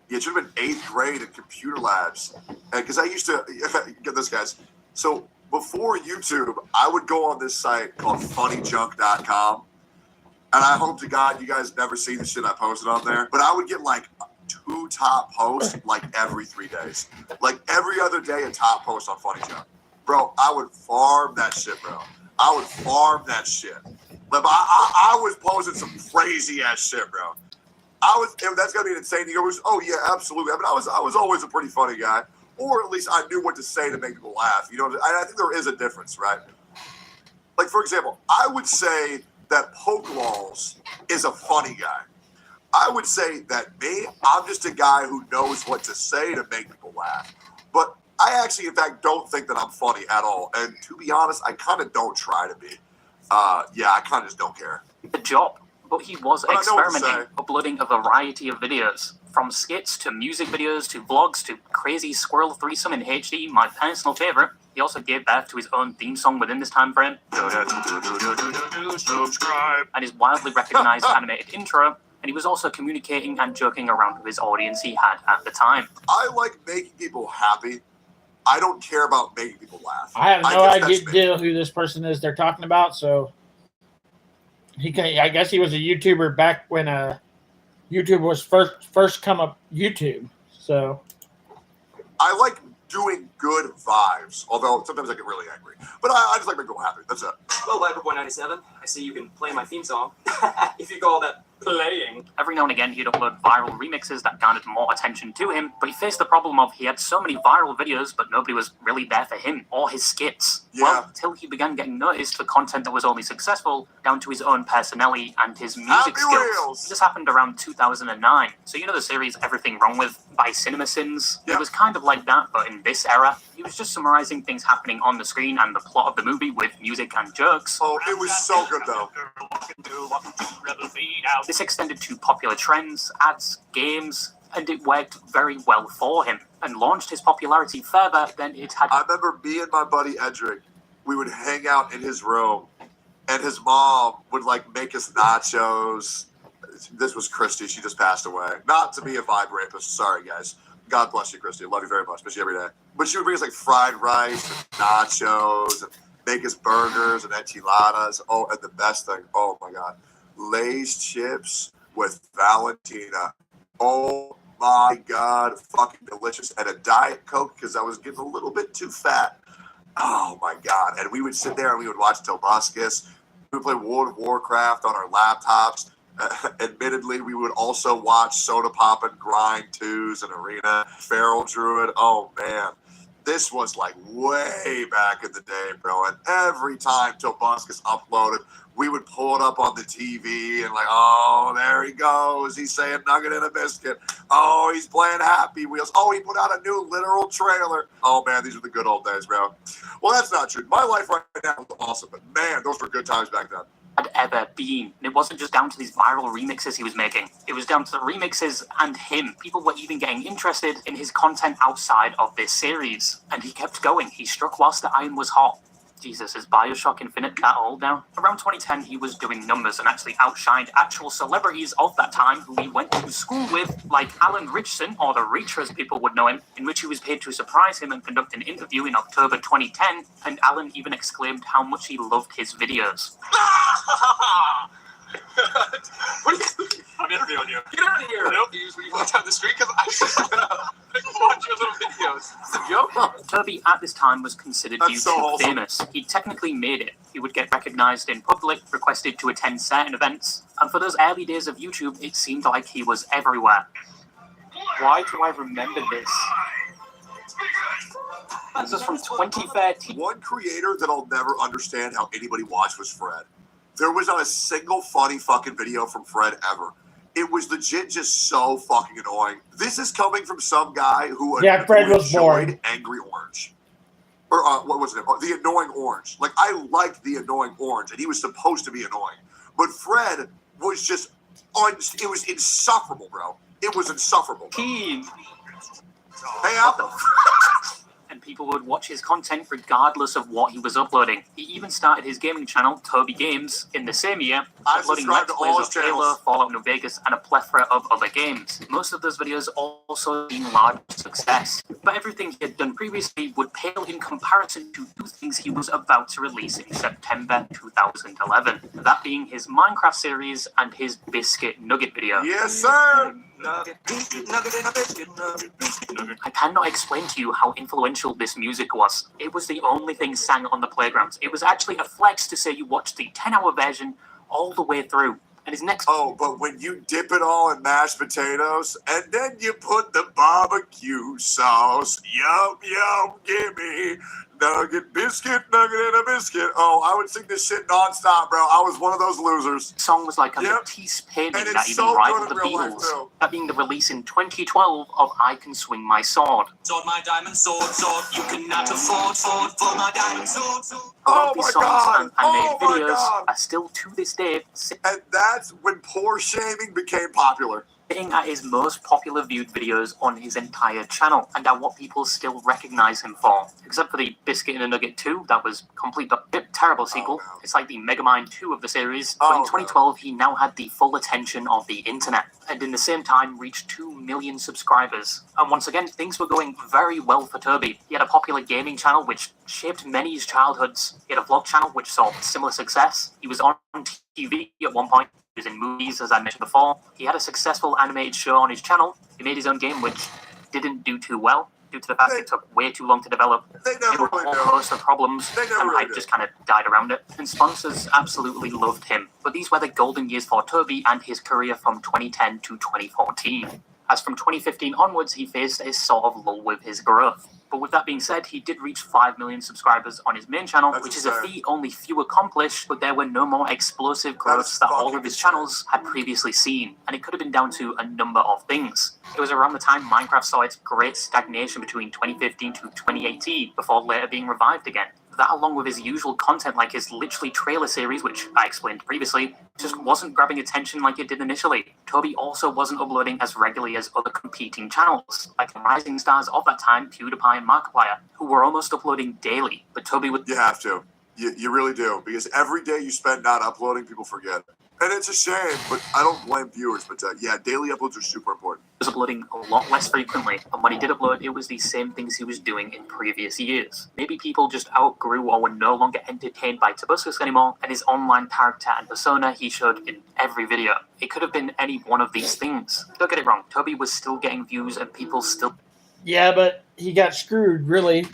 Yeah, it should have been 8th grade in computer labs. Because I used to, get this, guys. So before YouTube, I would go on this site called funnyjunk.com. And I hope to God you guys never see the shit I posted on there. But I would get like 2 top posts like every 3 days. Like every other day, a top post on Funny Junk. Bro, I would farm that shit, bro. I would farm that shit. Like, I was posting some crazy ass shit, bro. That's gonna be an insane thing. Oh yeah, absolutely. I mean, I was always a pretty funny guy, or at least I knew what to say to make people laugh. You know, I think there is a difference, right? Like for example, I would say that Pokelawls is a funny guy. I would say that I'm just a guy who knows what to say to make people laugh. But I actually, in fact, don't think that I'm funny at all. And to be honest, I kind of don't try to be. Yeah, I kind of just don't care. The job. But he was experimenting, uploading a variety of videos, from skits to music videos to vlogs to crazy squirrel threesome in HD, my personal favorite. He also gave birth to his own theme song within this time frame, Subscribe. and his wildly recognized animated intro, and he was also communicating and joking around with his audience he had at the time. I like making people happy. I don't care about making people laugh. I have no guess that's me. idea who this person is they're talking about, so I guess he was a YouTuber back when YouTube was first come up YouTube. So I like doing good vibes, although sometimes I get really angry. But I just like making people happy. That's it. Well, Viperboy97, I see you can play my theme song. If you call that playing. Every now and again, he'd upload viral remixes that garnered more attention to him, but he faced the problem of he had so many viral videos, but nobody was really there for him or his skits. Yeah. Well, till he began getting noticed for content that was only successful down to his own personality and his music Happy skills. Wheels. This happened around 2009. So you know the series Everything Wrong With by CinemaSins? Yeah. It was kind of like that, but in this era. He was just summarizing things happening on the screen and the plot of the movie with music and jokes. Oh, it was so good though. This extended to popular trends, ads, games, and it worked very well for him and launched his popularity further than it had. I remember me and my buddy Edric, we would hang out in his room, and his mom would like make us nachos. This was Christy. She just passed away. Not to be a vibe rapist. Sorry, guys. God bless you, Christy. I love you very much. Miss you every day. But she would bring us like fried rice and nachos and make us burgers and enchiladas. Oh, and the best thing, oh my God, Lay's chips with Valentina. Oh my God, fucking delicious. And a Diet Coke because I was getting a little bit too fat. Oh my God. And we would sit there and we would watch Tobuscus. We would play World of Warcraft on our laptops. Admittedly, we would also watch Soda Pop and Grind 2s and Arena, Feral Druid. Oh man, this was like way back in the day, bro. And every time Tobuscus uploaded, we would pull it up on the TV and like, oh, there he goes. He's saying nugget and a biscuit. Oh, he's playing Happy Wheels. Oh, he put out a new literal trailer. Oh man, these are the good old days, bro. Well, that's not true. My life right now is awesome, but man, those were good times back then. Had ever been. And it wasn't just down to these viral remixes he was making. It was down to the remixes and him. People were even getting interested in his content outside of this series. And he kept going. He struck whilst the iron was hot. Jesus, is Bioshock Infinite that old now? Around 2010, he was doing numbers and actually outshined actual celebrities of that time who he went to school with, like Alan Richson, or the Reacher as people would know him, in which he was paid to surprise him and conduct an interview in October 2010, and Alan even exclaimed how much he loved his videos. I'm interviewing you. Get out of here. Nope, you usually walk down the street because I watch your little videos. It's a joke. Toby at this time was considered That's YouTube so awesome. famous. He technically made it. He would get recognized in public, requested to attend certain events, and for those early days of YouTube, it seemed like he was everywhere. Why do I remember this? This is from 2013. One creator that I'll never understand how anybody watched was Fred. There was not a single funny fucking video from Fred ever. It was legit just so fucking annoying. This is coming from some guy who Fred was enjoyed boring. Angry Orange. Or what was it? The Annoying Orange. Like, I liked the Annoying Orange, and he was supposed to be annoying. But Fred was just, it was insufferable, bro. It was insufferable. Bro. Keen. Hey, Apple. And people would watch his content regardless of what he was uploading. He even started his gaming channel, Toby Games, in the same year, I uploading subscribe Let's to all Plays his of Halo, channels. Fallout New Vegas, and a plethora of other games. Most of those videos also seen large success, but everything he had done previously would pale in comparison to two things he was about to release in September 2011. That being his Minecraft series and his Biscuit Nugget video. Yes, sir. I cannot explain to you how influential this music was. It was the only thing sang on the playgrounds. It was actually a flex to say you watched the 10-hour version all the way through. And his next... Oh, but when you dip it all in mashed potatoes, and then you put the barbecue sauce, yum, yum, gimme, nugget, biscuit, nugget, and a biscuit. Oh, I would sing this shit nonstop, bro. I was one of those losers. The song was like a Yep. Matisse painting And it's that even so rivaled good the in real life, Beatles. too. That being the release in 2012 of I Can Swing My Sword. Sword, my diamond sword, sword. You cannot afford for my diamond sword, sword. A lot Oh of these my songs God. and Oh made my videos God. are still to this day And that's when poor shaming became popular. sitting at his most popular viewed videos on his entire channel, and at what people still recognize him for. Except for the Biscuit and a Nugget 2, that was complete terrible sequel. Oh, no. It's like the Megamind 2 of the series. But in 2012, he now had the full attention of the internet, and in the same time reached 2 million subscribers. And once again, things were going very well for Toby. He had a popular gaming channel which shaped many's childhoods. He had a vlog channel which saw similar success. He was on TV at one point. He was in movies, as I mentioned before. He had a successful animated show on his channel. He made his own game, which didn't do too well due to the fact it took way too long to develop. There were a whole host of problems, and hype just kind of died around it. And sponsors absolutely loved him. But these were the golden years for Toby and his career from 2010 to 2014. As from 2015 onwards, he faced a sort of lull with his growth. But with that being said, he did reach 5 million subscribers on his main channel, which is a feat only few accomplished, but there were no more explosive growths that all of his channels had previously seen. And it could have been down to a number of things. It was around the time Minecraft saw its great stagnation between 2015 to 2018, before later being revived again. That, along with his usual content like his literally trailer series, which I explained previously, just wasn't grabbing attention like it did initially. Toby also wasn't uploading as regularly as other competing channels, like the rising stars of that time, PewDiePie and Markiplier, who were almost uploading daily. But Toby would... You have to. You really do. Because every day you spend not uploading, people forget. And it's a shame, but I don't blame viewers. But yeah, daily uploads are super important. Was uploading a lot less frequently, and when he did upload, it was the same things he was doing in previous years. Maybe people just outgrew or were no longer entertained by Tobuscus anymore, and his online character and persona he showed in every video. It could have been any one of these things. Don't get it wrong, Toby was still getting views and people still... Yeah, but he got screwed, really.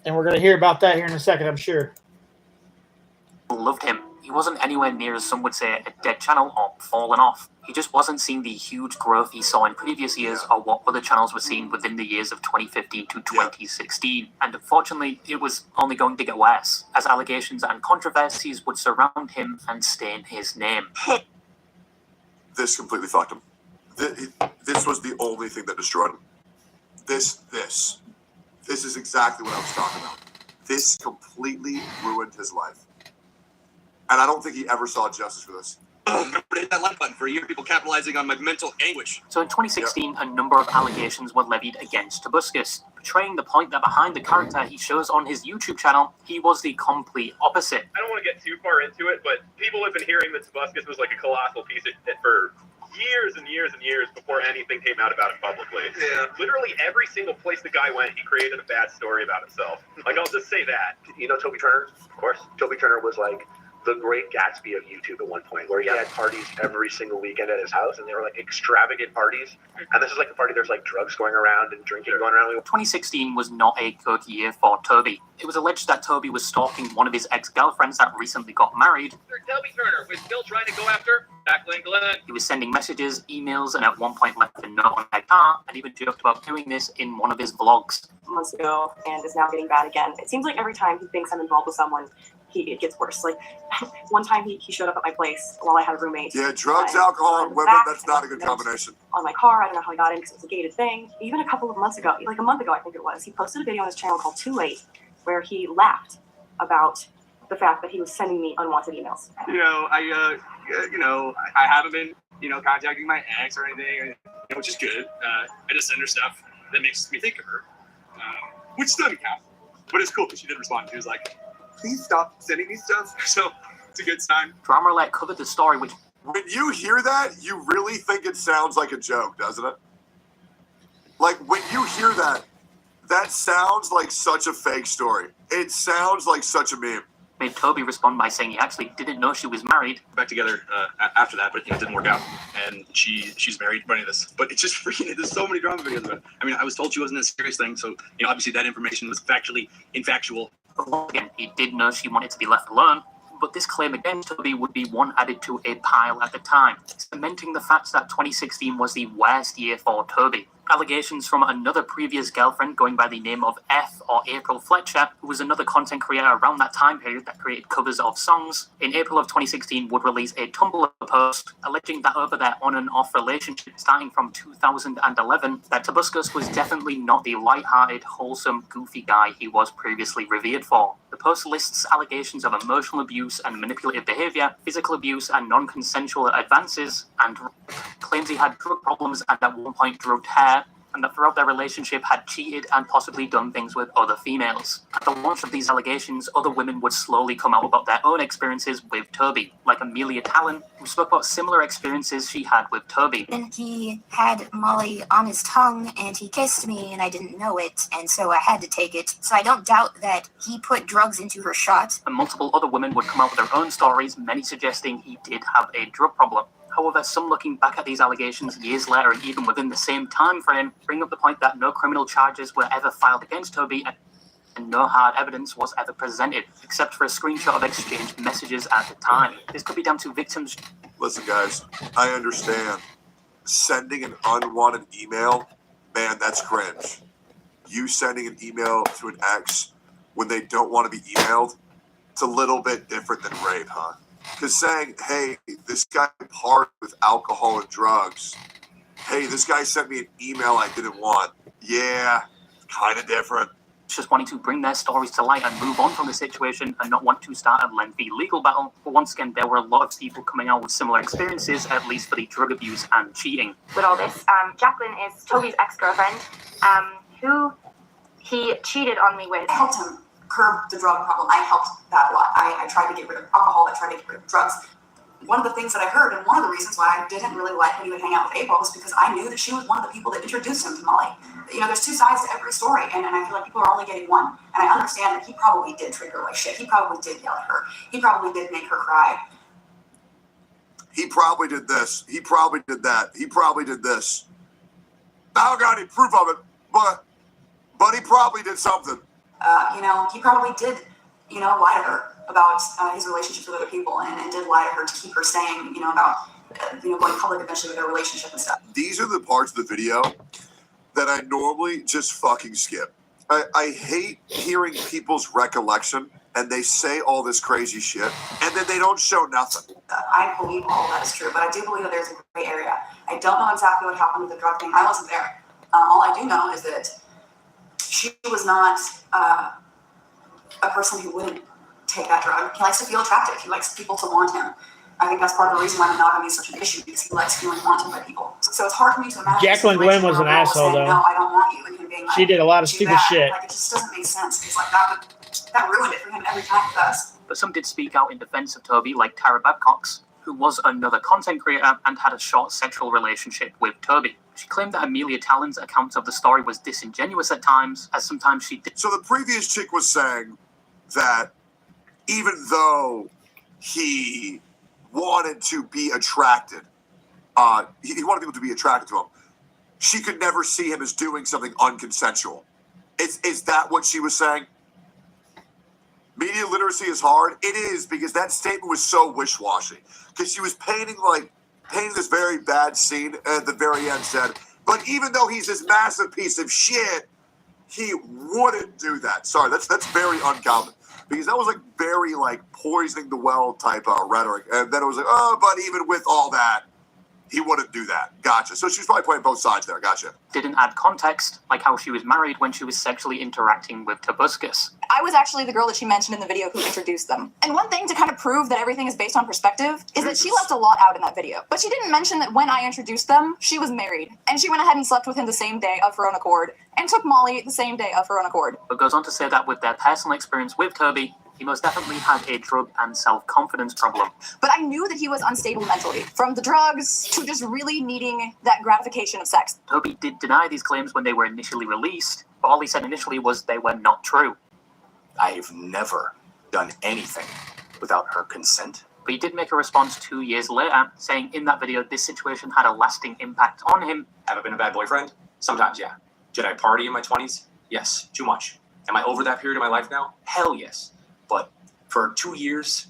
And we're going to hear about that here in a second, I'm sure. Loved him. He wasn't anywhere near, as some would say, a dead channel or fallen off. He just wasn't seeing the huge growth he saw in previous years or what other channels were seeing within the years of 2015 to 2016. And unfortunately, it was only going to get worse, as allegations and controversies would surround him and stain his name. This completely fucked him. This was the only thing that destroyed him. This is exactly what I was talking about. This completely ruined his life. And I don't think he ever saw justice for this. Remember to hit that like button for a year of people capitalizing on my mental anguish. So in 2016, a number of allegations were levied against Tobuscus, portraying the point that behind the character he shows on his YouTube channel, he was the complete opposite. I don't want to get too far into it, but people have been hearing that Tobuscus was like a colossal piece of shit for years and years and years before anything came out about him publicly. Yeah. Literally every single place the guy went, he created a bad story about himself. Like, I'll just say that. You know Toby Turner? Of course. Toby Turner was like the great Gatsby of YouTube at one point, where he had parties every single weekend at his house, and they were like extravagant parties. And this is like the party, there's like drugs going around and drinking going around. 2016 was not a good year for Toby. It was alleged that Toby was stalking one of his ex-girlfriends that recently got married. Toby Turner was still trying to go after Jacqueline Glenn. He was sending messages, emails, and at one point left a note on her car, and even joked about doing this in one of his vlogs. Months ago, and is now getting bad again. It seems like every time he thinks I'm involved with someone, it gets worse. Like, one time he showed up at my place while I had a roommate. Yeah, drugs, alcohol, and women, that's not a good combination. On my car, I don't know how he got in because it was a gated thing. Even a couple of months ago, like a month ago I think it was, he posted a video on his channel called Too Late, where he laughed about the fact that he was sending me unwanted emails. I haven't been, contacting my ex or anything, which is good. I just send her stuff that makes me think of her, which doesn't count. But it's cool because she did respond. She was like, please stop sending me stuff. So it's a good sign. Drama Alert covered the story, which... When you hear that, you really think it sounds like a joke, doesn't it? Like, when you hear that, that sounds like such a fake story. It sounds like such a meme. Made Toby respond by saying he actually didn't know she was married. Back together after that, but it didn't work out. And she's married, running this. But it's just freaking, there's so many drama videos about it. I mean, I was told she wasn't a serious thing, so, obviously that information was factually infactual. But once again, he did know she wanted to be left alone. But this claim against Toby would be one added to a pile at the time, cementing the fact that 2016 was the worst year for Toby. Allegations from another previous girlfriend going by the name of F or April Fletcher, who was another content creator around that time period that created covers of songs, in April of 2016 would release a Tumblr post alleging that over their on and off relationship starting from 2011, that Tobuscus was definitely not the light-hearted, wholesome, goofy guy he was previously revered for. The post lists allegations of emotional abuse and manipulative behavior, physical abuse and non-consensual advances, and claims he had drug problems and at one point drugged her, and that throughout their relationship had cheated and possibly done things with other females. At the launch of these allegations, other women would slowly come out about their own experiences with Toby, like Amelia Talon, who spoke about similar experiences she had with Toby. And he had Molly on his tongue, and he kissed me, and I didn't know it, and so I had to take it. So I don't doubt that he put drugs into her shot. And multiple other women would come out with their own stories, many suggesting he did have a drug problem. However, some looking back at these allegations years later and even within the same time frame bring up the point that no criminal charges were ever filed against Toby and no hard evidence was ever presented, except for a screenshot of exchanged messages at the time. This could be down to victims. Listen, guys, I understand. Sending an unwanted email, man, that's cringe. You sending an email to an ex when they don't want to be emailed, it's a little bit different than rape, huh? Because saying, hey, this guy partied with alcohol and drugs. Hey, this guy sent me an email I didn't want. Yeah, kind of different. Just wanting to bring their stories to light and move on from the situation and not want to start a lengthy legal battle. But once again, there were a lot of people coming out with similar experiences, at least for the drug abuse and cheating. With all this, Jacqueline is Toby's ex-girlfriend, who he cheated on me with. I helped him curb the drug problem. I helped that a lot. I tried to get rid of alcohol. I tried to get rid of drugs. One of the things that I heard, and one of the reasons why I didn't really like when he would hang out with April, was because I knew that she was one of the people that introduced him to Molly. You know, there's two sides to every story, and I feel like people are only getting one. And I understand that he probably did treat her like shit. He probably did yell at her. He probably did make her cry. He probably did this. He probably did that. He probably did this. I don't got any proof of it, but he probably did something. You know, he probably did, you know, lie to her about his relationships with other people, and did lie to her to keep her saying, you know, about, going public eventually with their relationship and stuff. These are the parts of the video that I normally just fucking skip. I hate hearing people's recollection and they say all this crazy shit and then they don't show nothing. I believe all of that is true, but I do believe that there's a gray area. I don't know exactly what happened with the drug thing. I wasn't there. All I do know is that she was not a person who wouldn't take that drug. He likes to feel attractive. He likes people to want him. I think that's part of the reason why monogamy is such an issue, because he likes feeling wanted by people. So it's hard for me to imagine. Jacqueline Glenn was an asshole, though. No, I don't want you, and him being like, She did a lot of stupid shit. Like, it just doesn't make sense. Because like that ruined it for him every time it does. But some did speak out in defense of Toby, like Tara Babcox, who was another content creator and had a short sexual relationship with Toby. She claimed that Amelia Talon's account of the story was disingenuous at times, as sometimes she did. So the previous chick was saying that even though he wanted to be attracted, he wanted people to be attracted to him, she could never see him as doing something unconsensual. Is that what she was saying? Media literacy is hard. It is, because that statement was so wish-washy. Because she was painting this very bad scene, and at the very end said, but even though he's this massive piece of shit, he wouldn't do that. Sorry, that's very uncommon. Because that was like very like poisoning the well type rhetoric. And then it was like, oh, but even with all that, he wouldn't do that. Gotcha. So she was probably playing both sides there. Gotcha. Didn't add context, like how she was married when she was sexually interacting with Tobuscus. I was actually the girl that she mentioned in the video who introduced them. And one thing to kind of prove that everything is based on perspective is that she left a lot out in that video. But she didn't mention that when I introduced them, she was married. And she went ahead and slept with him the same day of her own accord, and took Molly the same day of her own accord. But goes on to say that with their personal experience with Toby, he most definitely had a drug and self-confidence problem. But I knew that he was unstable mentally, from the drugs to just really needing that gratification of sex. Toby did deny these claims when they were initially released, but all he said initially was they were not true. I've never done anything without her consent. But he did make a response 2 years later, saying in that video this situation had a lasting impact on him. Have I been a bad boyfriend? Sometimes, yeah. Did I party in my 20s? Yes, too much. Am I over that period of my life now? Hell yes. But for 2 years,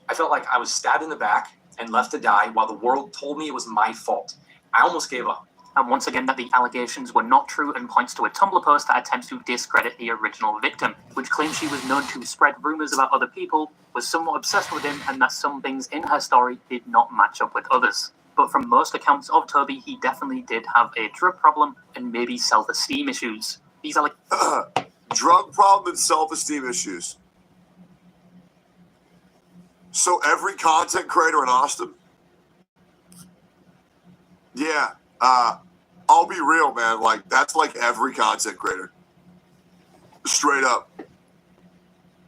I felt like I was stabbed in the back and left to die while the world told me it was my fault. I almost gave up. And once again that the allegations were not true, and points to a Tumblr post that attempts to discredit the original victim, which claims she was known to spread rumours about other people, was somewhat obsessed with him, and that some things in her story did not match up with others. But from most accounts of Toby, he definitely did have a drug problem and maybe self-esteem issues. These are like... drug problem and self-esteem issues. So every content creator in Austin Yeah. I'll be real, man. Like, that's like every content creator. Straight up.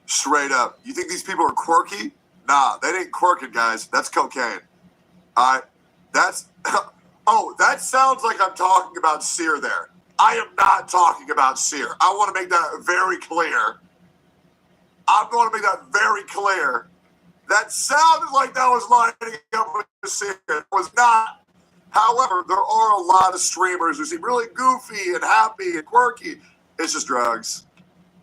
Straight up. You think these people are quirky? Nah, that ain't quirking, guys. That's cocaine. Alright? That's... Oh, that sounds like I'm talking about Sear there. I am not talking about Sear. I want to make that very clear. I'm going to make that very clear. That sounded like that was lining up with Sear. It was not. However, there are a lot of streamers who seem really goofy and happy and quirky. It's just drugs.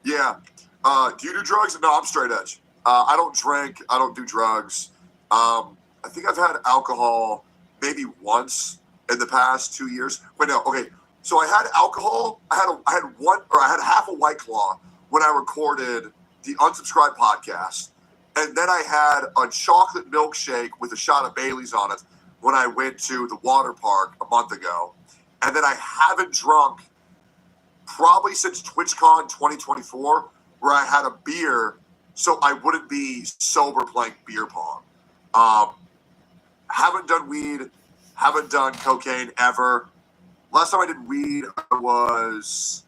Yeah. Do you do drugs? No, I'm straight edge. I don't drink. I don't do drugs. I think I've had alcohol maybe once in the past 2 years. Wait, no. Okay. So I had alcohol. I had half a White Claw when I recorded the Unsubscribed podcast. And then I had a chocolate milkshake with a shot of Bailey's on it when I went to the water park a month ago. And then I haven't drunk probably since TwitchCon 2024, where I had a beer so I wouldn't be sober playing beer pong. Haven't done weed, haven't done cocaine ever. Last time I did weed, I was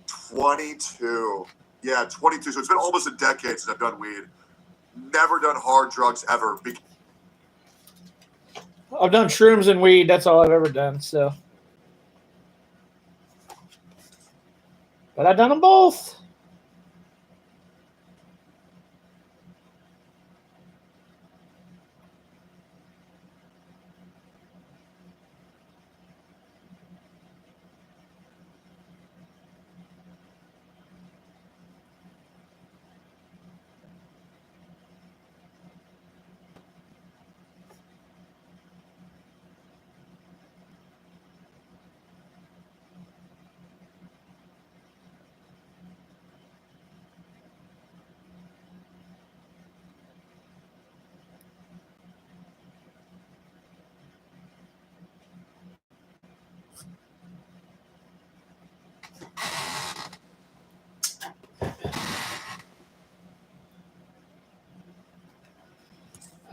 22. Yeah, 22. So it's been almost a decade since I've done weed. Never done hard drugs ever. I've done shrooms and weed. That's all I've ever done. So, but I've done them both.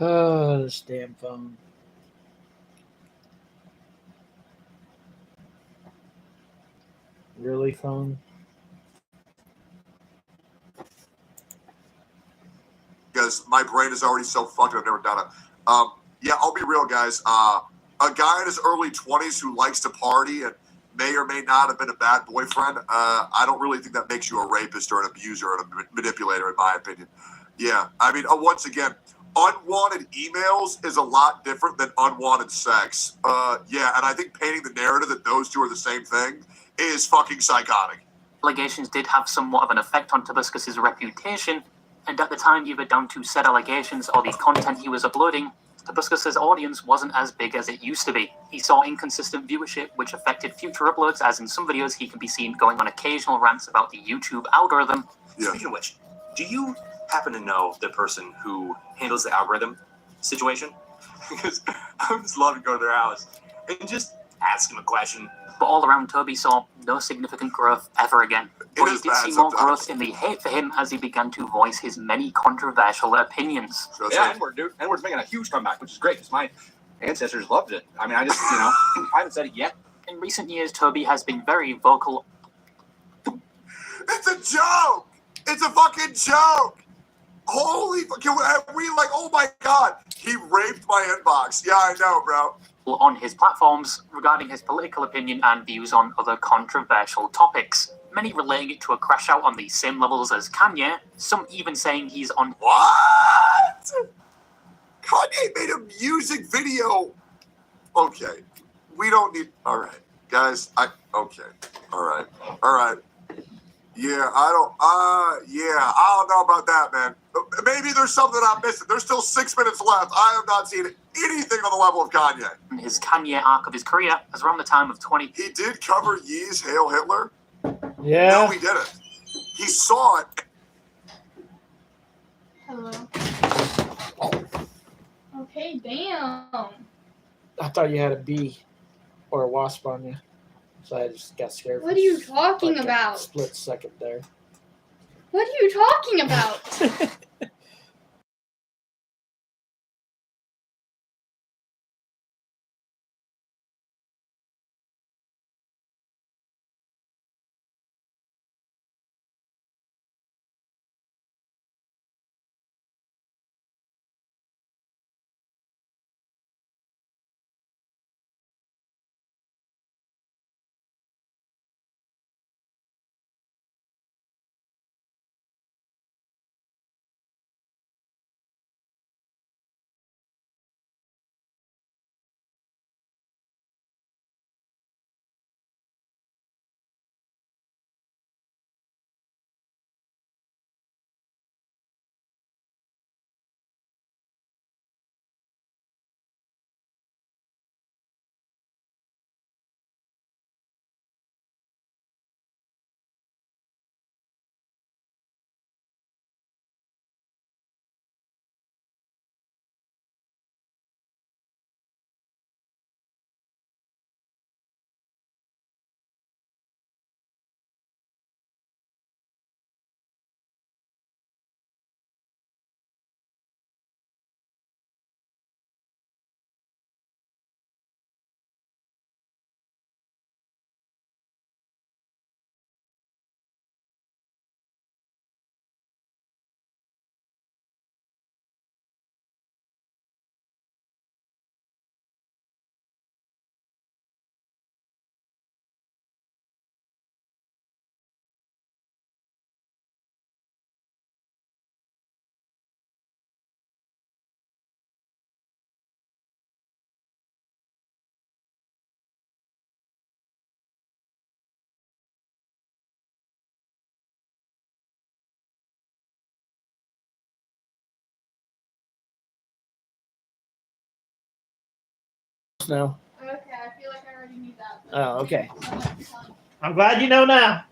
Oh, this damn phone. Really, phone? Because my brain is already so fucked, I've never done it. Yeah, I'll be real, guys. A guy in his early 20s who likes to party and may or may not have been a bad boyfriend, I don't really think that makes you a rapist or an abuser or a manipulator, in my opinion. Yeah, I mean, once again, unwanted emails is a lot different than unwanted sex. Yeah, and I think painting the narrative that those two are the same thing is fucking psychotic. Allegations did have somewhat of an effect on Tobuscus's reputation, and at the time, either down to said allegations or the content he was uploading, Tobuscus's audience wasn't as big as it used to be. He saw inconsistent viewership, which affected future uploads, as in some videos he can be seen going on occasional rants about the YouTube algorithm. Yeah. Speaking of which, do you happen to know the person who handles the algorithm situation? Because I would just love to go to their house and just ask him a question. But all around, Toby saw no significant growth ever again. But he did see more growth in the hate for him as he began to voice his many controversial opinions. Yeah, N-word, dude. N-word's making a huge comeback, which is great because my ancestors loved it. I mean, I just, I haven't said it yet. In recent years, Toby has been very vocal. It's a joke! It's a fucking joke! Holy fucking, we like, oh my god, he raped my inbox. Yeah, I know, bro. On his platforms regarding his political opinion and views on other controversial topics. Many relating it to a crash out on the same levels as Kanye, some even saying he's on... What? Kanye made a music video. Okay, we don't need... Alright, guys, okay, alright. Yeah, I don't know about that, man. Maybe there's something I'm missing. There's still 6 minutes left. I have not seen anything on the level of Kanye. His Kanye arc of his career, as around the time of 20... He did cover Yee's Hail Hitler? Yeah. No, he didn't. He saw it. Hello. Okay, damn. I thought you had a bee or a wasp on you. So I just got scared. What are you talking like about? A split second there. What are you talking about? know. Okay, I feel like I already knew that. Oh, okay. I'm glad you know now.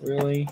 Really?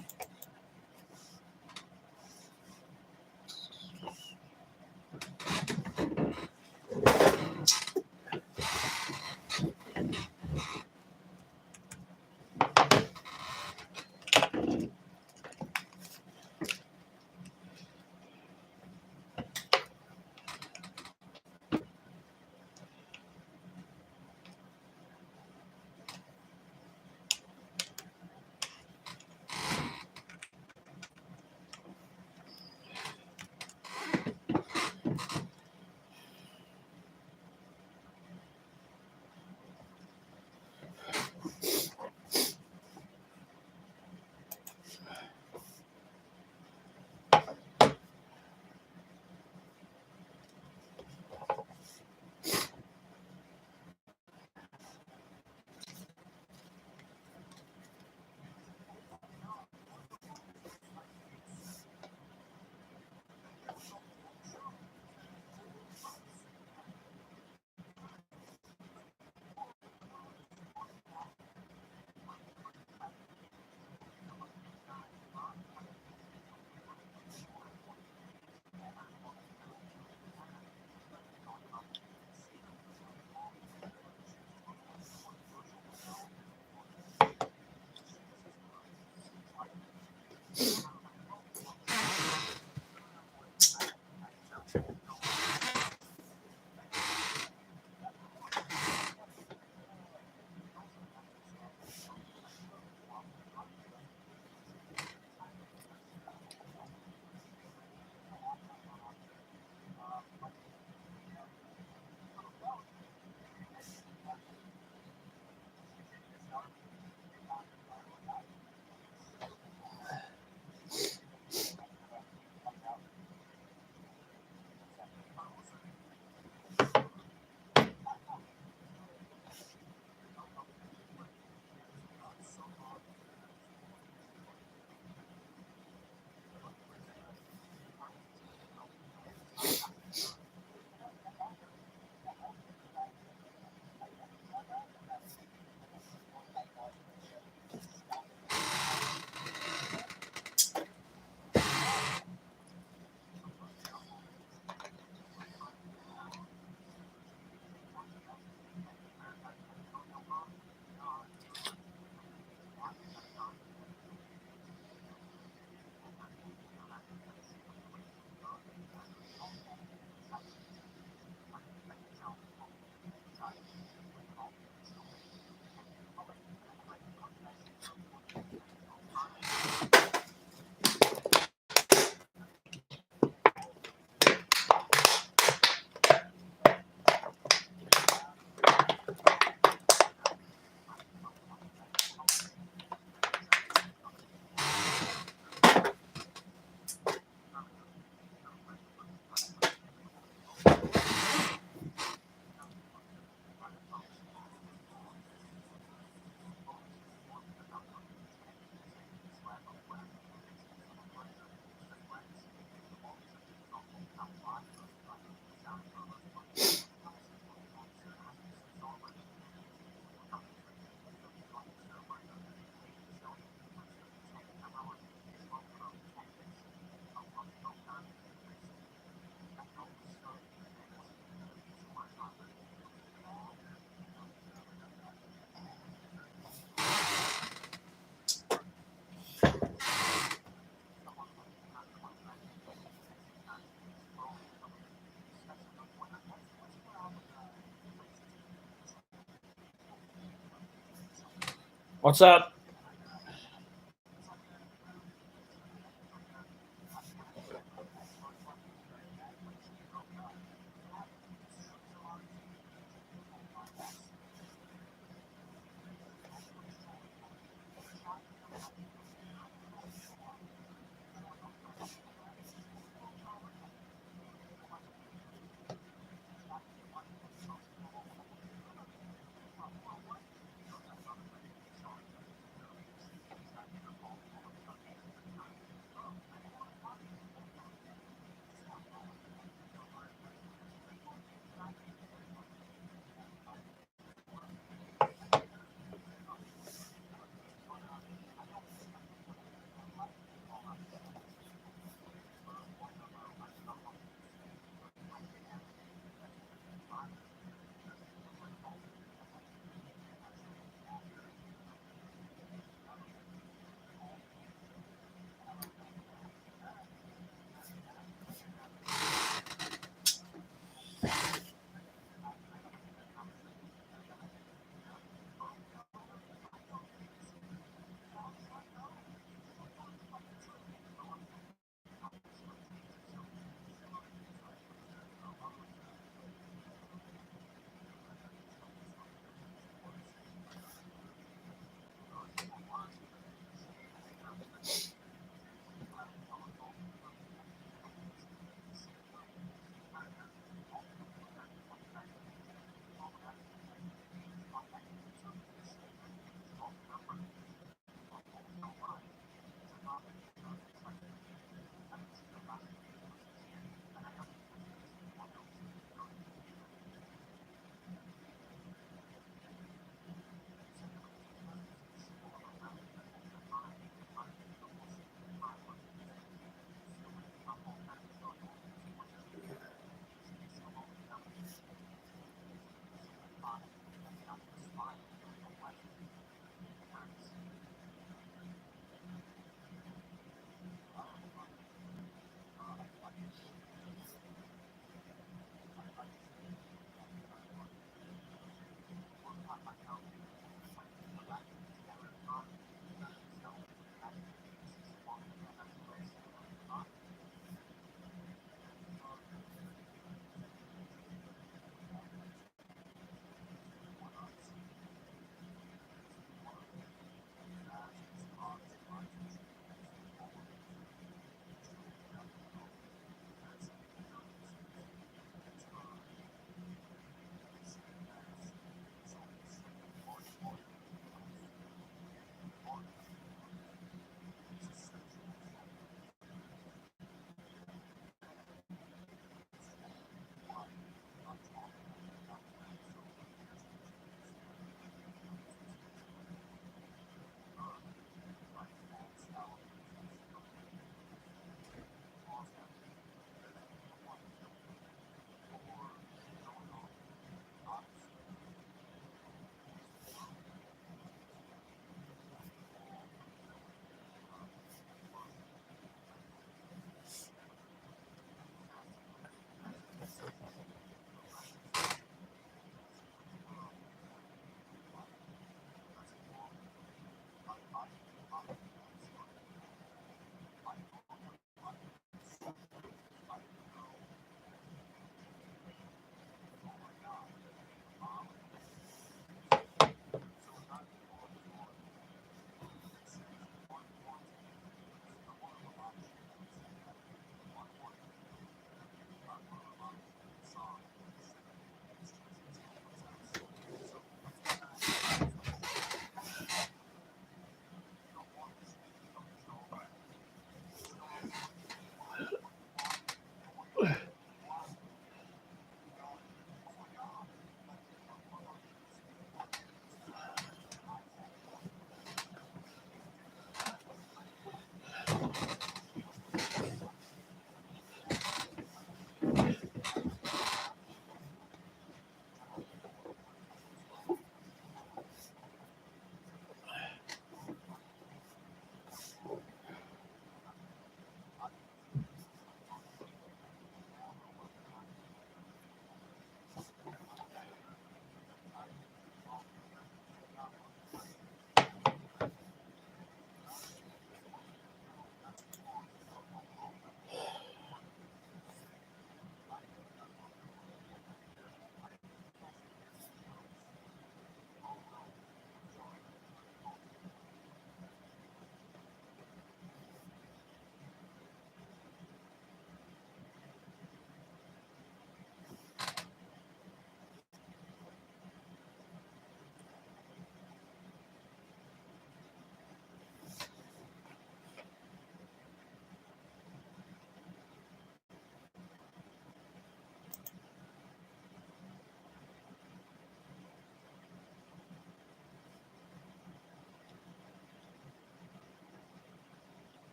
What's up?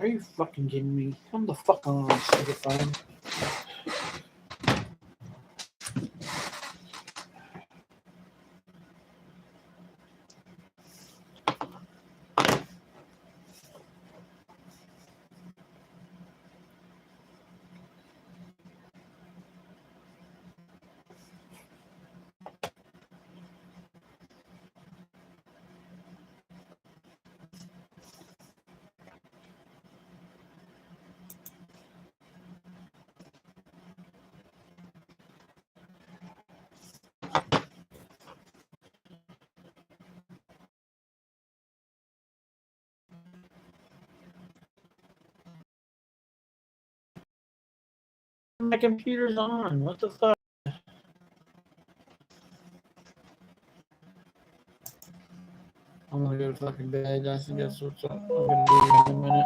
Are you fucking kidding me? Come the fuck on, stupid phone. My computer's on. What the fuck? I'm gonna go to fucking bed. I think that's what's up. I'm gonna do in a minute.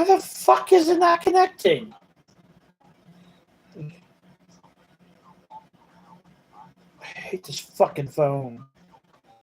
Why the fuck is it not connecting? I hate this fucking phone.